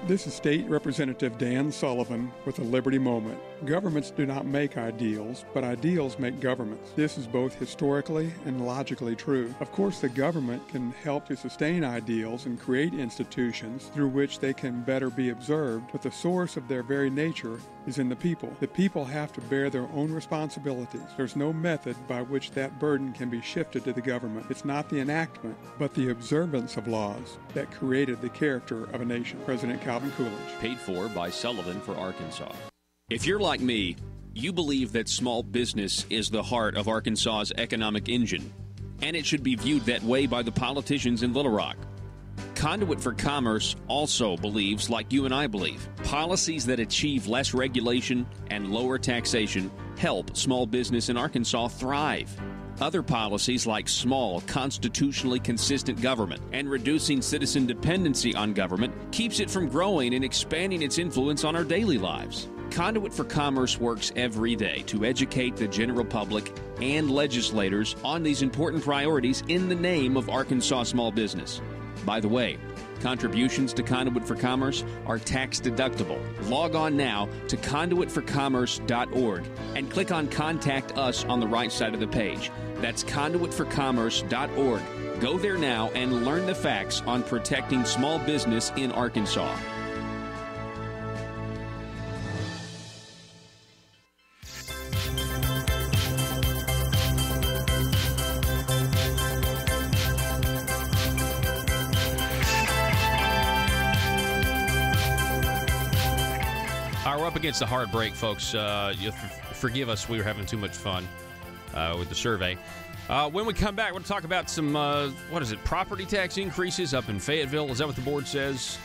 This is State Representative Dan Sullivan with a Liberty Moment. Governments do not make ideals, but ideals make governments. This is both historically and logically true. Of course, the government can help to sustain ideals and create institutions through which they can better be observed, but the source of their very nature is in the people. The people have to bear their own responsibilities. There's no method by which that burden can be shifted to the government. It's not the enactment, but the observance of laws that created the character of a nation. President Calvin Coolidge. Paid for by Sullivan for Arkansas. If you're like me, you believe that small business is the heart of Arkansas's economic engine, and it should be viewed that way by the politicians in Little Rock. Conduit for Commerce also believes, like you and I believe, policies that achieve less regulation and lower taxation help small business in Arkansas thrive. Other policies like small, constitutionally consistent government and reducing citizen dependency on government keeps it from growing and expanding its influence on our daily lives. Conduit for Commerce works every day to educate the general public and legislators on these important priorities in the name of Arkansas small business. By the way, contributions to Conduit for Commerce are tax deductible. Log on now to conduitforcommerce.org and click on Contact Us on the right side of the page. That's conduitforcommerce.org. Go there now and learn the facts on protecting small business in Arkansas. We're up against the hard break, folks. You'll forgive us. We were having too much fun with the survey. When we come back, we'll talk about some, property tax increases up in Fayetteville. Is that what the board says?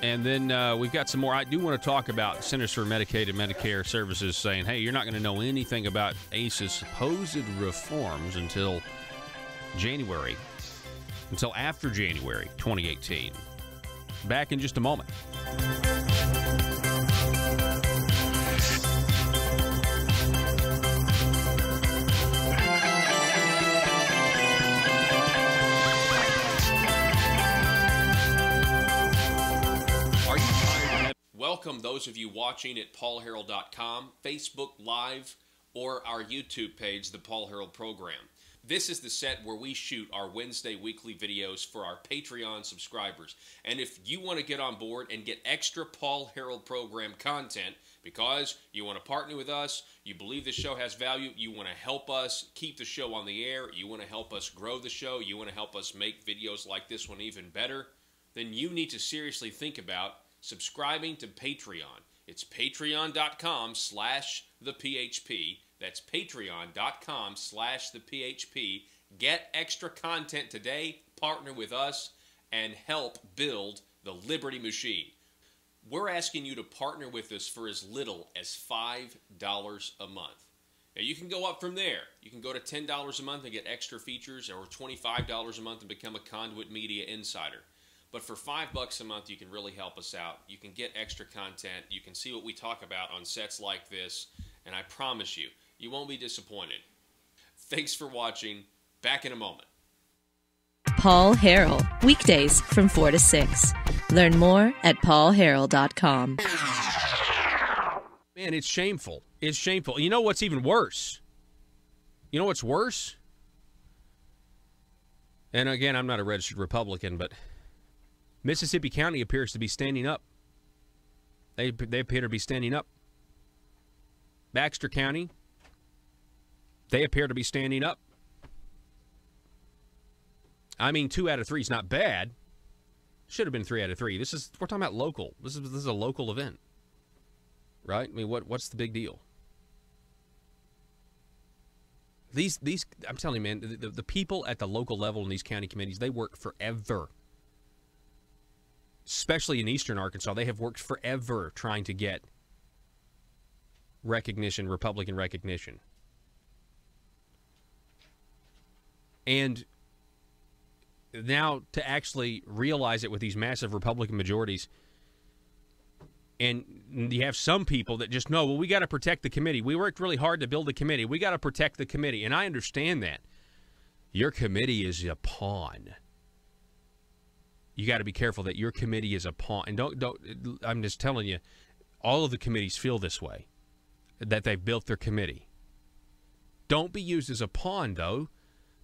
And then we've got some more. I do want to talk about Centers for Medicaid and Medicare Services saying, hey, you're not going to know anything about ACE's supposed reforms until after January 2018. Back in just a moment. welcome those of you watching at paulharrell.com, Facebook Live, or our YouTube page, The Paul Harrell Program. This is the set where we shoot our Wednesday weekly videos for our Patreon subscribers. And if you want to get on board and get extra Paul Harrell Program content because you want to partner with us, you believe the show has value, you want to help us keep the show on the air, you want to help us grow the show, you want to help us make videos like this one even better, then you need to seriously think about subscribing to Patreon. It's patreon.com/thephp. That's patreon.com/thephp. Get extra content today, partner with us, and help build the Liberty Machine. We're asking you to partner with us for as little as $5 a month. Now, you can go up from there. You can go to $10 a month and get extra features, or $25 a month and become a Conduit Media Insider. But for $5 a month, you can really help us out. You can get extra content. You can see what we talk about on sets like this, and I promise you, you won't be disappointed. Thanks for watching. Back in a moment. Paul Harrell, weekdays from 4 to 6. Learn more at paulharrell.com. Man, it's shameful. It's shameful. You know what's even worse? You know what's worse? And again, I'm not a registered Republican, but Mississippi County appears to be standing up. They appear to be standing up. Baxter County, they appear to be standing up. I mean, 2 out of 3 is not bad. Should have been 3 out of 3. We're talking about local. This is a local event, right? I mean, what's the big deal? These I'm telling you, man, the people at the local level in these county committees, they work forever. Especially in eastern Arkansas, they have worked forever trying to get recognition, Republican recognition. And now to actually realize it with these massive Republican majorities, and you have some people that just know, well, we got to protect the committee. We worked really hard to build the committee. We got to protect the committee. And I understand that. Your committee is a pawn. You got to be careful that your committee is a pawn. And don't. I'm just telling you, all of the committees feel this way, that they've built their committee. Don't be used as a pawn, though,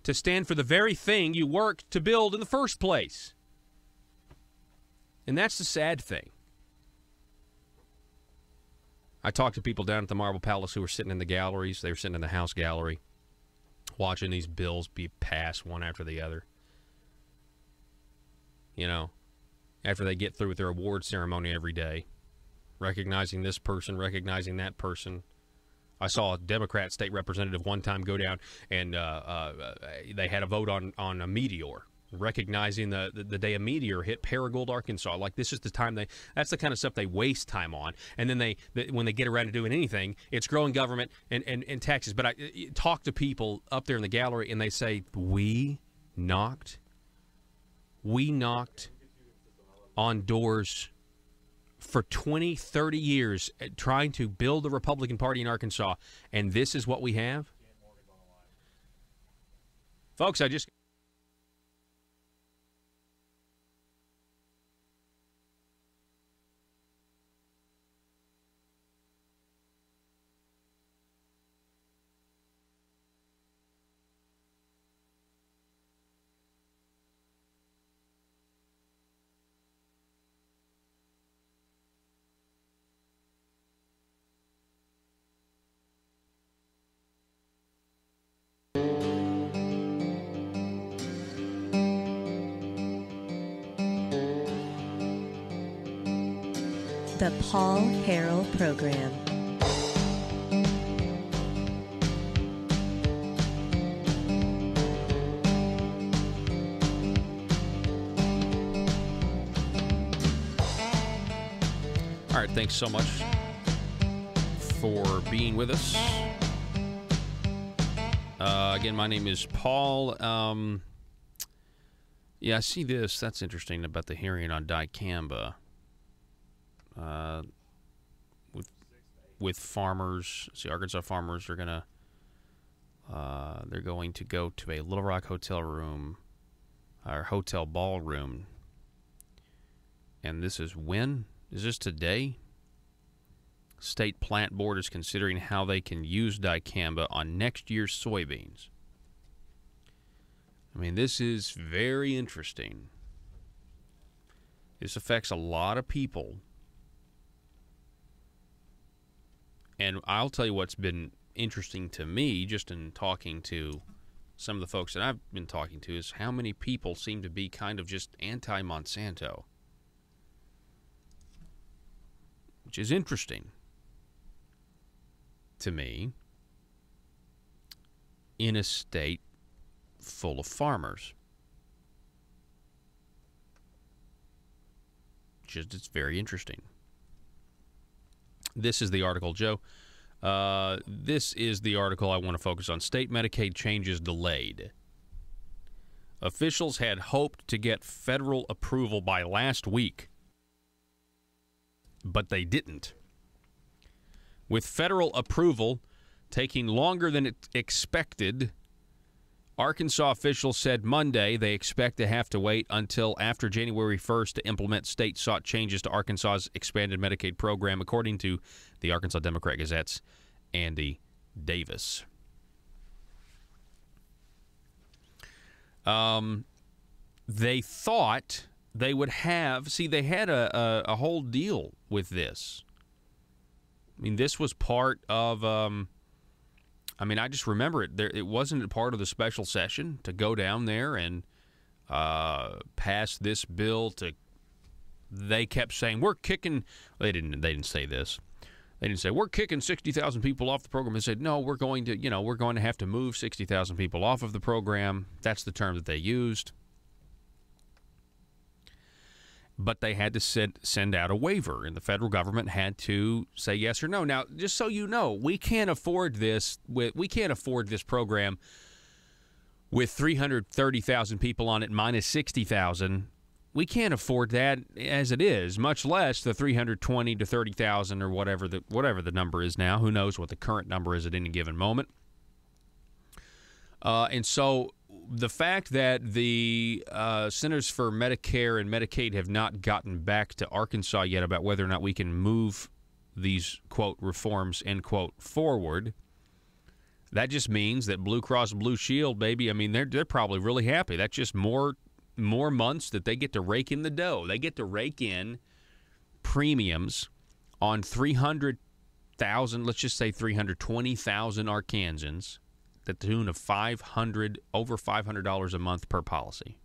to stand for the very thing you worked to build in the first place. And that's the sad thing. I talked to people down at the Marble Palace who were sitting in the galleries. They were sitting in the House gallery watching these bills be passed one after the other. You know, after they get through with their award ceremony every day, recognizing this person, recognizing that person. I saw a Democrat state representative one time go down and they had a vote on a meteor, recognizing the day a meteor hit Paragould, Arkansas. Like, this is the time that's the kind of stuff they waste time on. And then when they get around to doing anything, it's growing government and taxes. But I talk to people up there in the gallery and they say, we knocked on doors for 20, 30 years trying to build the Republican Party in Arkansas, and this is what we have? Folks, I just... The Paul Harrell Program. All right, thanks so much for being with us. Again, my name is Paul. Yeah, I see this. That's interesting about the hearing on dicamba. With farmers, see, Arkansas farmers are they're going to go to a Little Rock hotel room, or hotel ballroom, and this is when? Is this today? State Plant Board is considering how they can use dicamba on next year's soybeans. I mean, this is very interesting. This affects a lot of people. And I'll tell you what's been interesting to me, just in talking to some of the folks that I've been talking to, is how many people seem to be kind of just anti-Monsanto, which is interesting to me in a state full of farmers. Just, it's very interesting. This is the article, Joe. This is the article I want to focus on. State Medicaid changes delayed. Officials had hoped to get federal approval by last week, but they didn't. With federal approval taking longer than expected, Arkansas officials said Monday they expect to have to wait until after January 1st to implement state-sought changes to Arkansas's expanded Medicaid program, according to the Arkansas Democrat Gazette's Andy Davis. They thought they would have... See, they had a whole deal with this. I mean, this was part of... I mean, I just remember it. It wasn't a part of the special session to go down there and pass this bill. They kept saying, we're kicking... They didn't say this. They didn't say, we're kicking 60,000 people off the program. They said, no, we're going to have to move 60,000 people off of the program. That's the term that they used. But they had to send out a waiver, and the federal government had to say yes or no. Now, just so you know, we can't afford this program with 330,000 people on it minus 60,000. We can't afford that as it is, much less the 320 to 30,000 or whatever the number is now. Who knows what the current number is at any given moment? And so the fact that the Centers for Medicare and Medicaid have not gotten back to Arkansas yet about whether or not we can move these, quote, reforms, end quote, forward, that just means that Blue Cross Blue Shield, baby, I mean, they're probably really happy. That's just more months that they get to rake in the dough. They get to rake in premiums on 300,000, let's just say 320,000 Arkansans, the tune of over $500 a month per policy.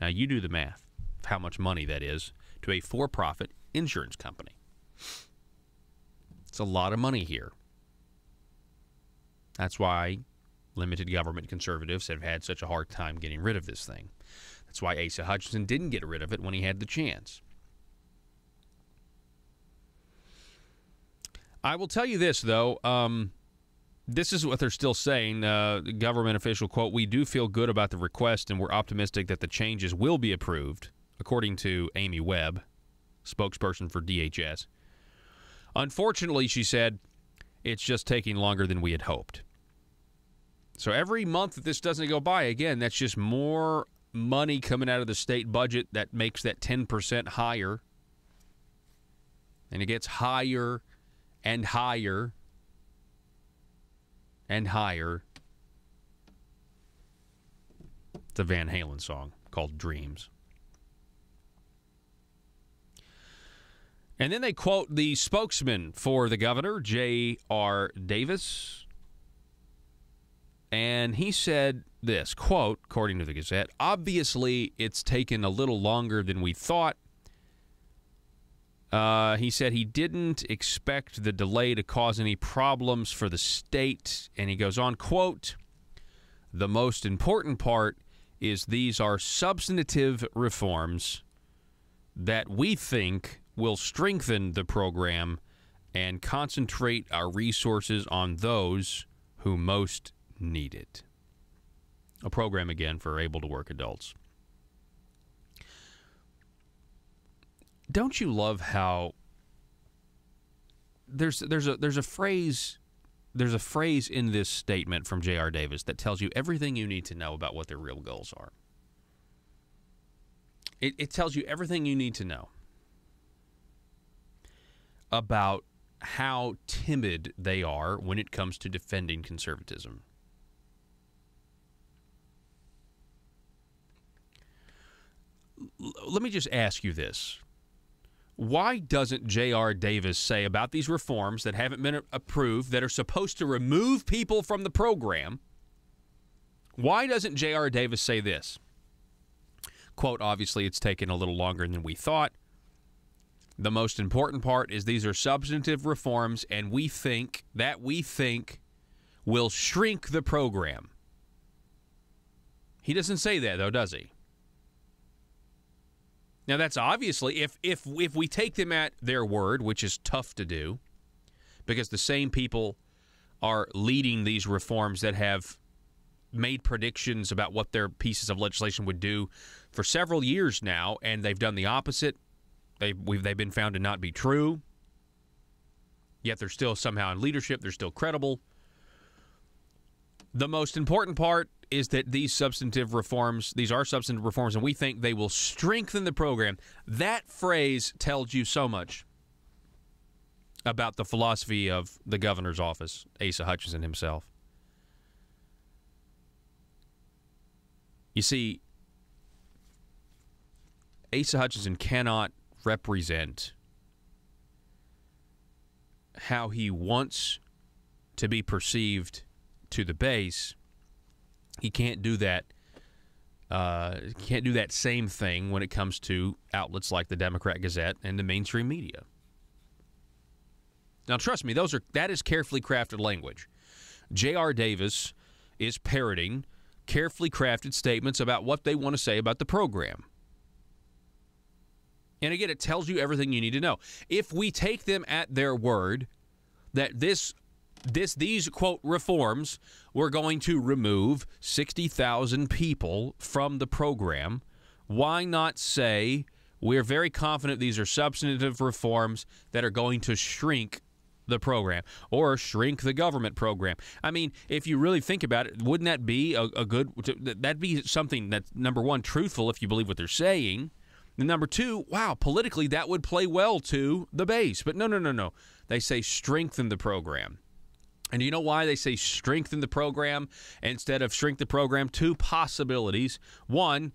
Now, you do the math of how much money that is to a for-profit insurance company. It's a lot of money here. That's why limited government conservatives have had such a hard time getting rid of this thing. That's why Asa Hutchinson didn't get rid of it when he had the chance. I will tell you this, though. This is what they're still saying. The government official, quote, we do feel good about the request and we're optimistic that the changes will be approved, according to Amy Webb, spokesperson for DHS. Unfortunately, she said, it's just taking longer than we had hoped. So every month that this doesn't go by, again, that's just more money coming out of the state budget that makes that 10% higher. And it gets higher and higher and higher. It's a Van Halen song called Dreams. And then they quote the spokesman for the governor, J.R. Davis. And he said this, quote, according to the Gazette, obviously it's taken a little longer than we thought. He said he didn't expect the delay to cause any problems for the state. And he goes on, quote, the most important part is these are substantive reforms that we think will strengthen the program and concentrate our resources on those who most need it. A program, again, for able-to-work adults. Don't you love how there's a phrase in this statement from J.R. Davis that tells you everything you need to know about what their real goals are. It tells you everything you need to know about how timid they are when it comes to defending conservatism. Let me just ask you this. Why doesn't J.R. Davis say about these reforms that haven't been approved, that are supposed to remove people from the program, why doesn't J.R. Davis say this? Quote, obviously it's taken a little longer than we thought. The most important part is these are substantive reforms, and we think will shrink the program. He doesn't say that, though, does he? Now, that's obviously, if we take them at their word, which is tough to do, because the same people are leading these reforms that have made predictions about what their pieces of legislation would do for several years now, and they've done the opposite. They've been found to not be true, yet they're still somehow in leadership. They're still credible. The most important part is that these are substantive reforms, and we think they will strengthen the program. That phrase tells you so much about the philosophy of the governor's office, Asa Hutchinson himself. You see, Asa Hutchinson cannot represent how he wants to be perceived to the base. He can't do that. Can't do that same thing when it comes to outlets like the Democrat Gazette and the mainstream media. Now, trust me, that is carefully crafted language. J.R. Davis is parroting carefully crafted statements about what they want to say about the program. And again, it tells you everything you need to know. If we take them at their word that these, quote, reforms were going to remove 60,000 people from the program, why not say we're very confident these are substantive reforms that are going to shrink the program or shrink the government program? I mean, if you really think about it, wouldn't that be that'd be something that's, number one, truthful if you believe what they're saying, and number two, wow, politically that would play well to the base. But no. They say strengthen the program. And do you know why they say strengthen the program instead of shrink the program? Two possibilities. One,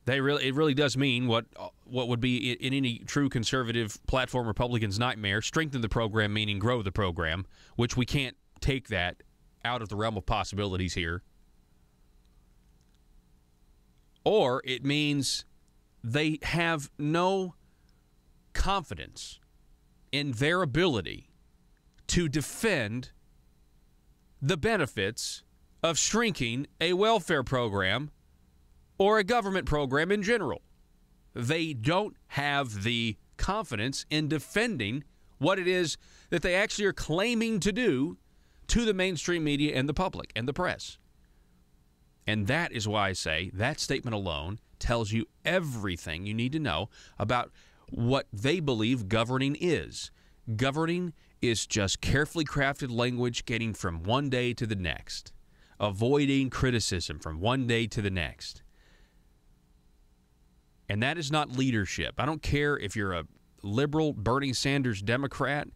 it really does mean what would be in any true conservative platform Republican's nightmare, strengthen the program meaning grow the program, which we can't take that out of the realm of possibilities here. Or it means they have no confidence in their ability to defend the benefits of shrinking a welfare program or a government program in general. They don't have the confidence in defending what it is that they actually are claiming to do to the mainstream media and the public and the press. And that is why I say that statement alone tells you everything you need to know about what they believe governing is. Governing is just carefully crafted language getting from one day to the next, avoiding criticism from one day to the next. And that is not leadership. I don't care if you're a liberal Bernie Sanders Democrat.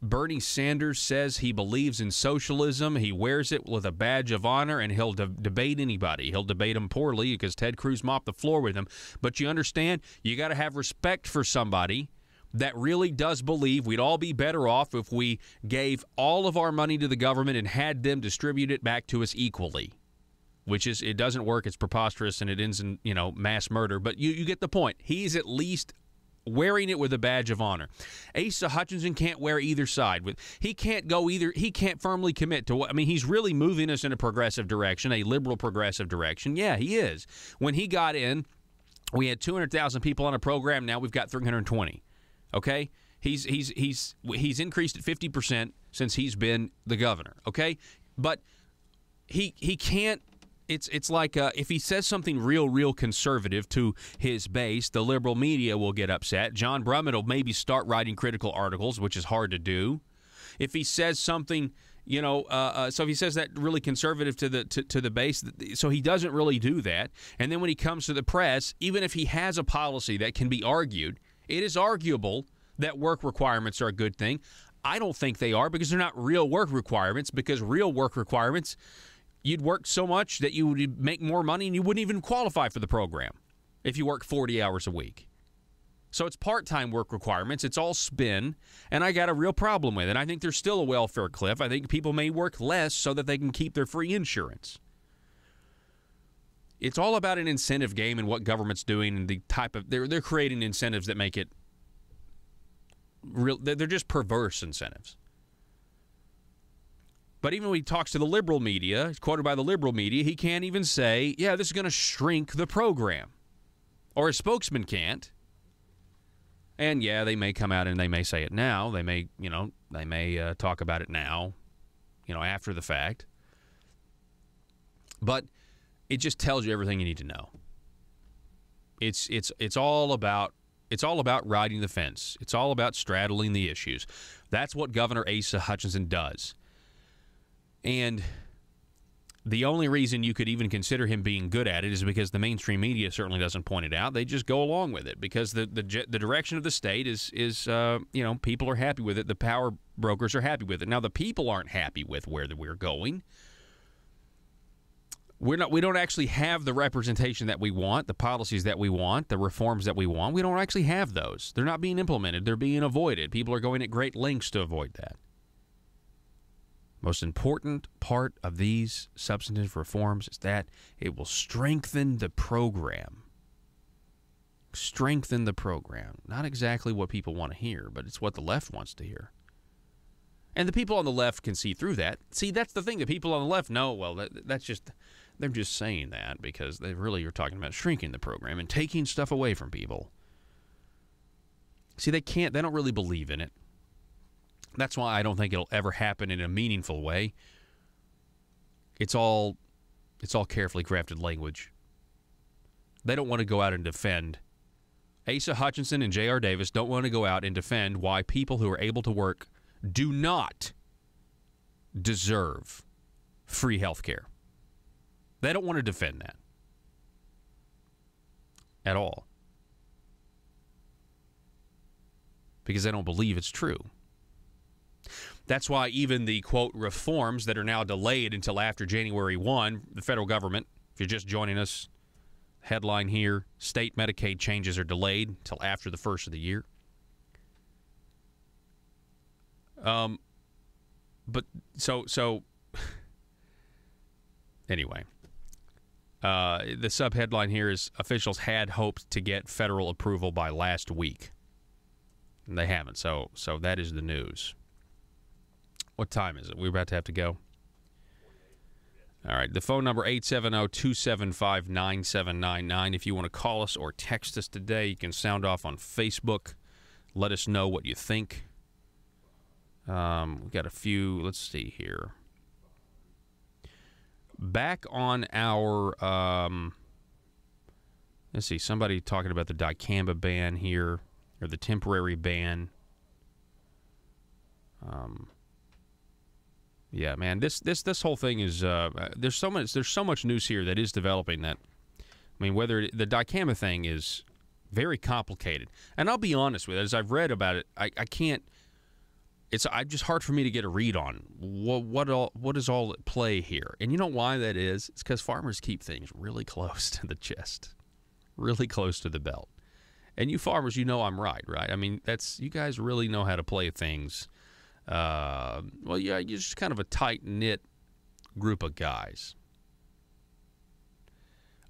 Bernie Sanders says he believes in socialism. He wears it with a badge of honor, and he'll debate anybody. He'll debate him poorly because Ted Cruz mopped the floor with him. But you understand, you got to have respect for somebody that really does believe we'd all be better off if we gave all of our money to the government and had them distribute it back to us equally. Which is, it doesn't work, it's preposterous, and it ends in, mass murder. But you get the point. He's at least wearing it with a badge of honor. Asa Hutchinson can't wear either side. He can't go either. He can't firmly commit to what. I mean, he's really moving us in a progressive direction, a liberal progressive direction. Yeah, he is. When he got in, we had 200,000 people on a program. Now we've got 320. Okay, he's increased it 50% since he's been the governor. Okay, but he can't. It's like if he says something real conservative to his base, the liberal media will get upset. John Brummett will maybe start writing critical articles, which is hard to do. If he says something, so if he says that really conservative to the base, so he doesn't really do that. And then when he comes to the press, even if he has a policy that can be argued, it is arguable that work requirements are a good thing. I don't think they are, because they're not real work requirements, because real work requirements, you'd work so much that you would make more money and you wouldn't even qualify for the program if you work 40 hours a week. So it's part-time work requirements. It's all spin, and I got a real problem with it. I think there's still a welfare cliff. I think people may work less so that they can keep their free insurance. It's all about an incentive game and what government's doing and the type of... They're creating incentives that make it real. They're just perverse incentives. But even when he talks to the liberal media, he's quoted by the liberal media, he can't even say, yeah, this is going to shrink the program. Or a spokesman can't. And yeah, they may come out and they may say it now. They may, talk about it now, after the fact. But it just tells you everything you need to know. It's all about riding the fence. It's all about straddling the issues. That's what Governor Asa Hutchinson does. And the only reason you could even consider him being good at it is because the mainstream media certainly doesn't point it out. They just go along with it because the direction of the state is people are happy with it. The power brokers are happy with it. Now the people aren't happy with where we're going. We don't actually have the representation that we want, the policies that we want, the reforms that we want. We don't actually have those. They're not being implemented. They're being avoided. People are going at great lengths to avoid that. Most important part of these substantive reforms is that it will strengthen the program. Strengthen the program. Not exactly what people want to hear, but it's what the left wants to hear. And the people on the left can see through that. See, that's the thing. The people on the left know, well, that's just... They're just saying that because they really are talking about shrinking the program and taking stuff away from people. See, they don't really believe in it. That's why I don't think it'll ever happen in a meaningful way. It's all carefully crafted language. They don't want to go out and defend. Asa Hutchinson and J.R. Davis don't want to go out and defend why people who are able to work do not deserve free health care. They don't want to defend that at all because they don't believe it's true. That's why even the, quote, reforms that are now delayed until after January 1, the federal government, if you're just joining us, headline here, state Medicaid changes are delayed until after the first of the year. Anyway. The subheadline here is officials had hoped to get federal approval by last week. And they haven't, so that is the news. What time is it? We're about to have to go. All right, the phone number 870-275-9799. If you want to call us or text us today, you can sound off on Facebook. Let us know what you think. We've got a few, let's see here. Back on our, let's see, somebody talking about the dicamba ban here, or the temporary ban. Yeah, man, this whole thing is, there's so much news here that is developing that, I mean, whether the dicamba thing is very complicated. And I'll be honest with it, as I've read about it, I can't, it's just hard for me to get a read on what is all at play here. And you know why that is? It's because farmers keep things really close to the chest, really close to the belt. And you farmers, you know I'm right? I mean, you guys really know how to play things. Well, yeah, you're just kind of a tight-knit group of guys.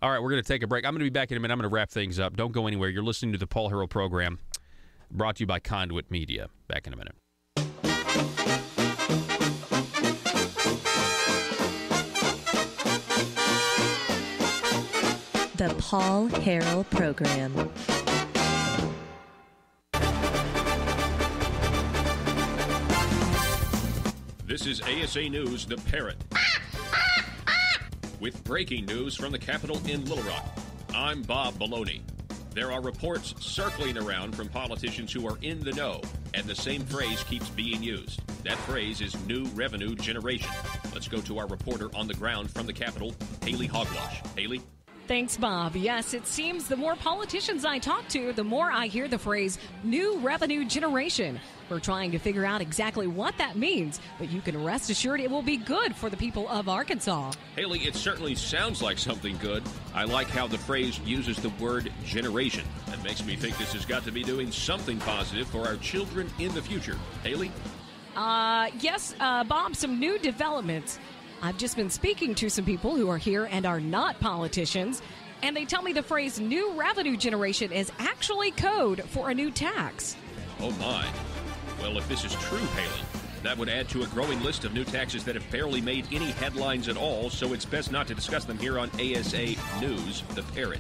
All right, we're going to take a break. I'm going to be back in a minute. I'm going to wrap things up. Don't go anywhere. You're listening to the Paul Harrell program, brought to you by Conduit Media. Back in a minute. The Paul Harrell Program. This is ASA News, The Parrot. With breaking news from the Capitol in Little Rock. I'm Bob Maloney. There are reports circling around from politicians who are in the know, and the same phrase keeps being used. That phrase is new revenue generation. Let's go to our reporter on the ground from the Capitol, Haley Hogwash. Haley? Thanks, Bob. Yes, it seems the more politicians I talk to, the more I hear the phrase new revenue generation. We're trying to figure out exactly what that means, but you can rest assured it will be good for the people of Arkansas. Haley, it certainly sounds like something good. I like how the phrase uses the word generation. That makes me think this has got to be doing something positive for our children in the future. Haley? Yes, Bob, some new developments. I've just been speaking to some people who are here and are not politicians, and they tell me the phrase new revenue generation is actually code for a new tax. Oh, my. Well, if this is true, Haley, that would add to a growing list of new taxes that have barely made any headlines at all, so it's best not to discuss them here on ASA News, the Parrot.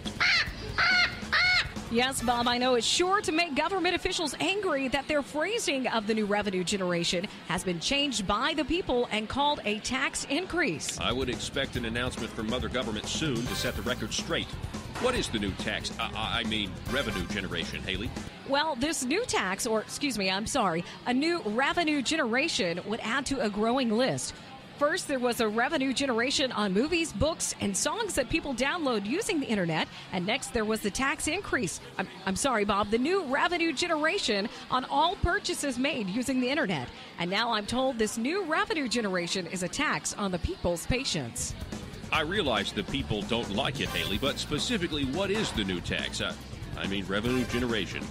Yes, Bob, I know it's sure to make government officials angry that their phrasing of the new revenue generation has been changed by the people and called a tax increase. I would expect an announcement from Mother Government soon to set the record straight. What is the new tax? Revenue generation, Haley? Well, this new tax, a new revenue generation would add to a growing list. First, there was a revenue generation on movies, books, and songs that people download using the internet. And next, there was the tax increase. I'm sorry, Bob, the new revenue generation on all purchases made using the internet. And now I'm told this new revenue generation is a tax on the people's patience. I realize the people don't like it, Haley, but specifically, what is the new tax? Revenue generation.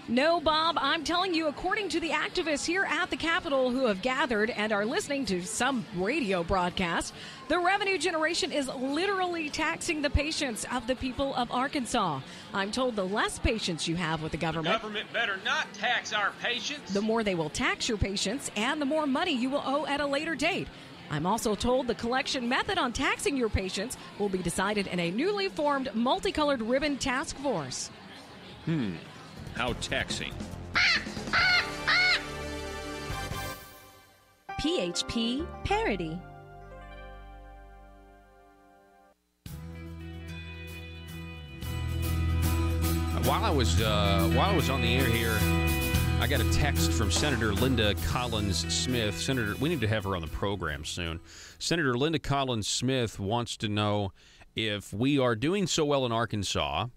No, Bob, I'm telling you, according to the activists here at the Capitol who have gathered and are listening to some radio broadcast, the revenue generation is literally taxing the patience of the people of Arkansas. I'm told the less patience you have with the government better not tax our patience. The more they will tax your patience and the more money you will owe at a later date. I'm also told the collection method on taxing your patients will be decided in a newly formed multicolored ribbon task force. How taxing. PHP Parody. While I was on the air here, I got a text from Senator Linda Collins Smith. We need to have her on the program soon. Senator Linda Collins Smith wants to know if we are doing so well in Arkansas,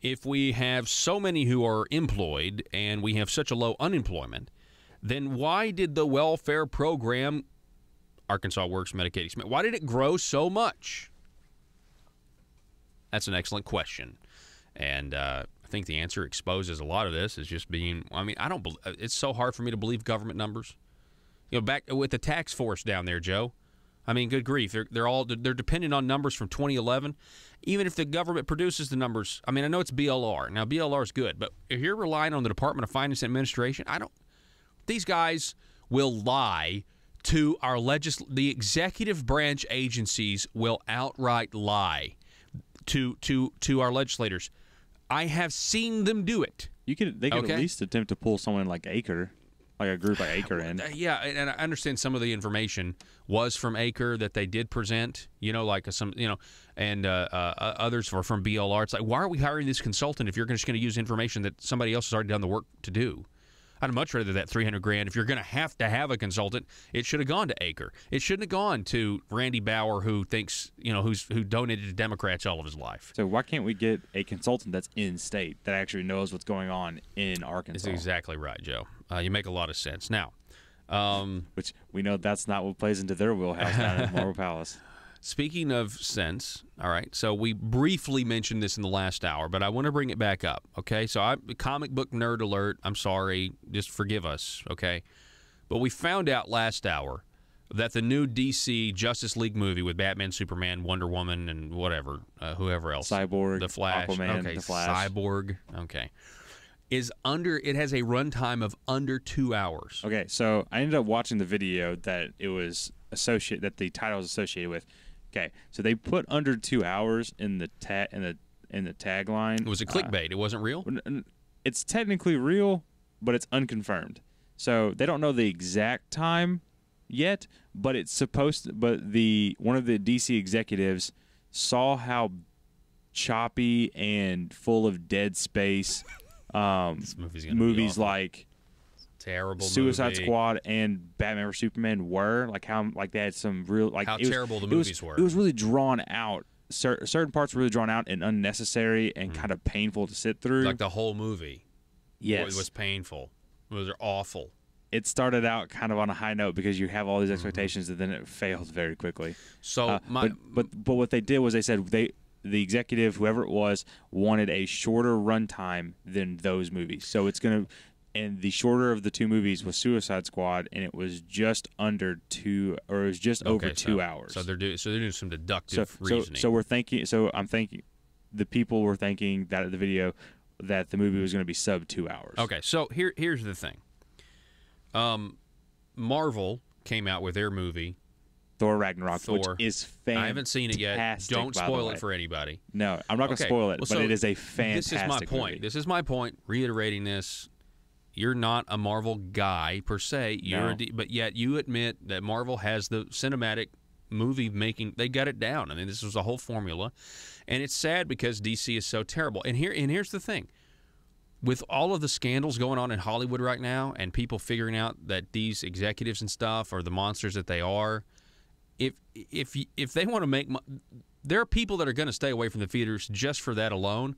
if we have so many who are employed and we have such a low unemployment, then why did the welfare program, Arkansas Works Medicaid, why did it grow so much? That's an excellent question. And I think the answer exposes a lot of this is just being, it's so hard for me to believe government numbers. Back with the tax force down there, Joe. Good grief. They're dependent on numbers from 2011. Even if the government produces the numbers, I know it's BLR. Now, BLR is good, but if you're relying on the Department of Finance and Administration, these guys will lie to the executive branch agencies will outright lie to our legislators. I have seen them do it. They could at least attempt to pull someone like Acre. Like a group like Acre in. Yeah, and I understand some of the information was from Acre that they did present, and others were from BLR. It's like, why are we hiring this consultant if you're just going to use information that somebody else has already done the work to do? I'd much rather that $300,000. If you're going to have a consultant, it should have gone to Acre. It shouldn't have gone to Randy Bauer, who thinks, who donated to Democrats all of his life. So why can't we get a consultant that's in state that actually knows what's going on in Arkansas? That's exactly right, Joe. You make a lot of sense. Now, which we know that's not what plays into their wheelhouse down in Marble Palace. Speaking of sense, all right, so we briefly mentioned this in the last hour, but I want to bring it back up, okay? So comic book nerd alert, I'm sorry, just forgive us, okay? But we found out last hour that the new DC Justice League movie with Batman, Superman, Wonder Woman, and whatever, whoever else. Cyborg, The Flash. Aquaman, okay, The Flash. Cyborg, okay. It has a runtime of under 2 hours. Okay, so I ended up watching the video that it was that the title was associated with. Okay, so they put under 2 hours in the tagline. It was a clickbait. It wasn't real? It's technically real, but it's unconfirmed. So they don't know the exact time yet, but it's supposed to, but one of the DC executives saw how choppy and full of dead space movies like terrible Suicide movie. Squad and Batman vs Superman were, like how they had some real, like how terrible the movies were. It was really drawn out certain parts were really drawn out and unnecessary and kind of painful to sit through. Like the whole movie. Yes. It was painful. It was awful. It started out kind of on a high note because you have all these expectations, and then it fails very quickly. So, but what they did was they said the executive, whoever it was, wanted a shorter runtime than those movies. So it's going to, and the shorter of the two movies was Suicide Squad, and it was just under 2, or it was just over 2 hours. So they're doing some deductive reasoning. So I'm thinking, the people were thinking that at the video that the movie was going to be sub 2 hours. Okay, so here's the thing. Marvel came out with their movie Thor Ragnarok, which is fantastic. I haven't seen it yet. Don't spoil it for anybody. No, I'm not going to spoil it, but it is a fantastic This is my point. movie. This is my point. Reiterating this, you're not a Marvel guy per se. But yet you admit that Marvel has the cinematic movie making. They got it down. I mean, this was a whole formula, and it's sad because DC is so terrible. And here's the thing. With all of the scandals going on in Hollywood right now and people figuring out that these executives and stuff are the monsters that they are, if they want to make there are people that are going to stay away from the theaters just for that alone.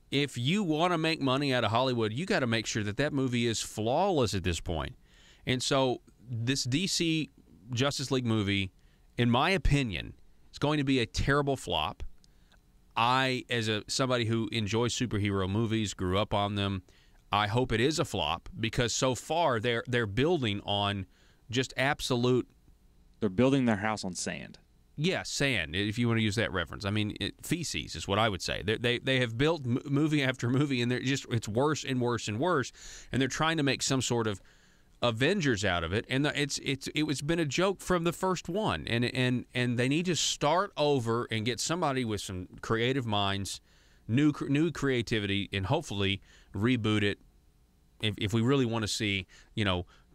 If you want to make money out of Hollywood, you got to make sure that movie is flawless at this point. And so this DC Justice League movie, in my opinion, is going to be a terrible flop. I, as somebody who enjoys superhero movies, grew up on them, I hope it is a flop because so far they're building on just absolute. They're building their house on sand. Yeah, sand. If you want to use that reference, I mean feces is what I would say. They have built movie after movie, and it's worse and worse and worse, and they're trying to make some sort of Avengers out of it, and it's been a joke from the first one, and they need to start over and get somebody with some creative minds, new creativity, and hopefully reboot it. If we really want to see,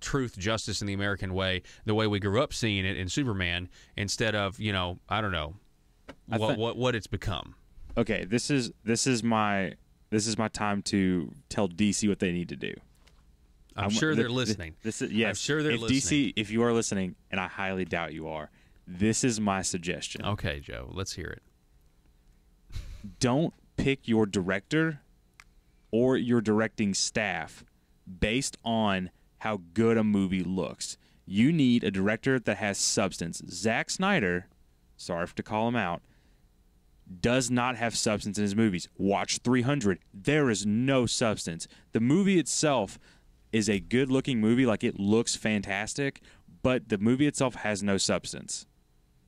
truth, justice in the American way, the way we grew up seeing it in Superman, instead of I don't know what it's become. Okay, this is my time to tell DC what they need to do. I'm sure they're listening. Yes, I'm sure they're listening. DC, if you are listening, and I highly doubt you are, this is my suggestion. Okay, Joe, let's hear it. Don't pick your director or your directing staff based on how good a movie looks. You need a director that has substance. Zack Snyder, sorry to call him out, does not have substance in his movies. Watch 300. There is no substance. The movie itself is a good-looking movie, like it looks fantastic, but the movie itself has no substance.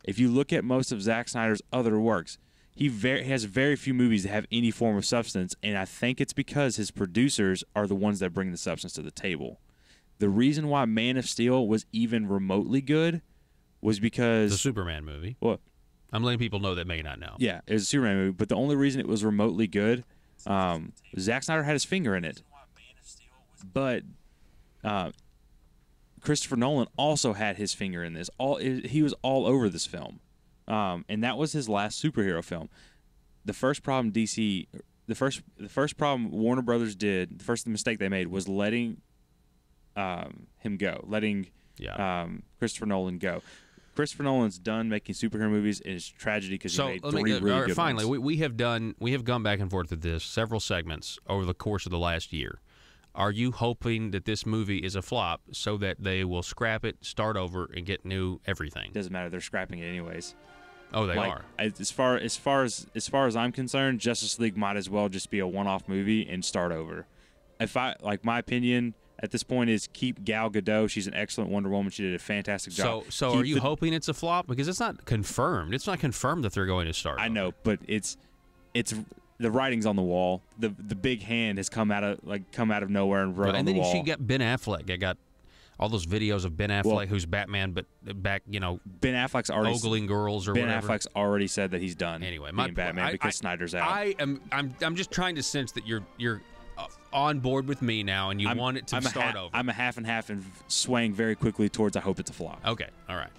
If you look at most of Zack Snyder's other works, he has very few movies that have any form of substance, and I think it's because his producers are the ones that bring the substance to the table. The reason why Man of Steel was even remotely good was because... The Superman movie. Well, I'm letting people know that may not know. Yeah, it was a Superman movie, but the only reason it was remotely good, Zack Snyder had his finger in it. But Christopher Nolan also had his finger in this. He was all over this film, and that was his last superhero film. The first problem Warner Brothers did, the first mistake they made was letting him go, Christopher Nolan go. Christopher Nolan's done making superhero movies, and it's tragedy because he made three really good finally, ones. we have gone back and forth with this several segments over the course of the last year. Are you hoping that this movie is a flop so that they will scrap it, start over, and get new everything? Doesn't matter. They're scrapping it anyways. Oh, they are. As far as I'm concerned, Justice League might as well just be a one-off movie and start over. My opinion at this point is keep Gal Gadot. She's an excellent Wonder Woman. She did a fantastic job. So are you hoping it's a flop? Because it's not confirmed. It's not confirmed that they're going to start. I know, but it's the writing's on the wall. The big hand has come out of nowhere and wrote on the wall. And then she got Ben Affleck. I got all those videos of Ben Affleck, who's Batman, but back, Ben Affleck's already ogling girls or whatever. Ben Affleck's already said that he's done. Anyway, being Batman because Snyder's out. I'm just trying to sense that you're on board with me now, and you want it to start over. I'm a half and half and swaying very quickly towards I hope it's a flop. Okay, all right,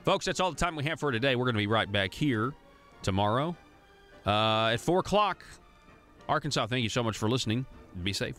folks. That's all the time we have for today. We're going to be right back here tomorrow. At 4 o'clock, Arkansas, thank you so much for listening. Be safe.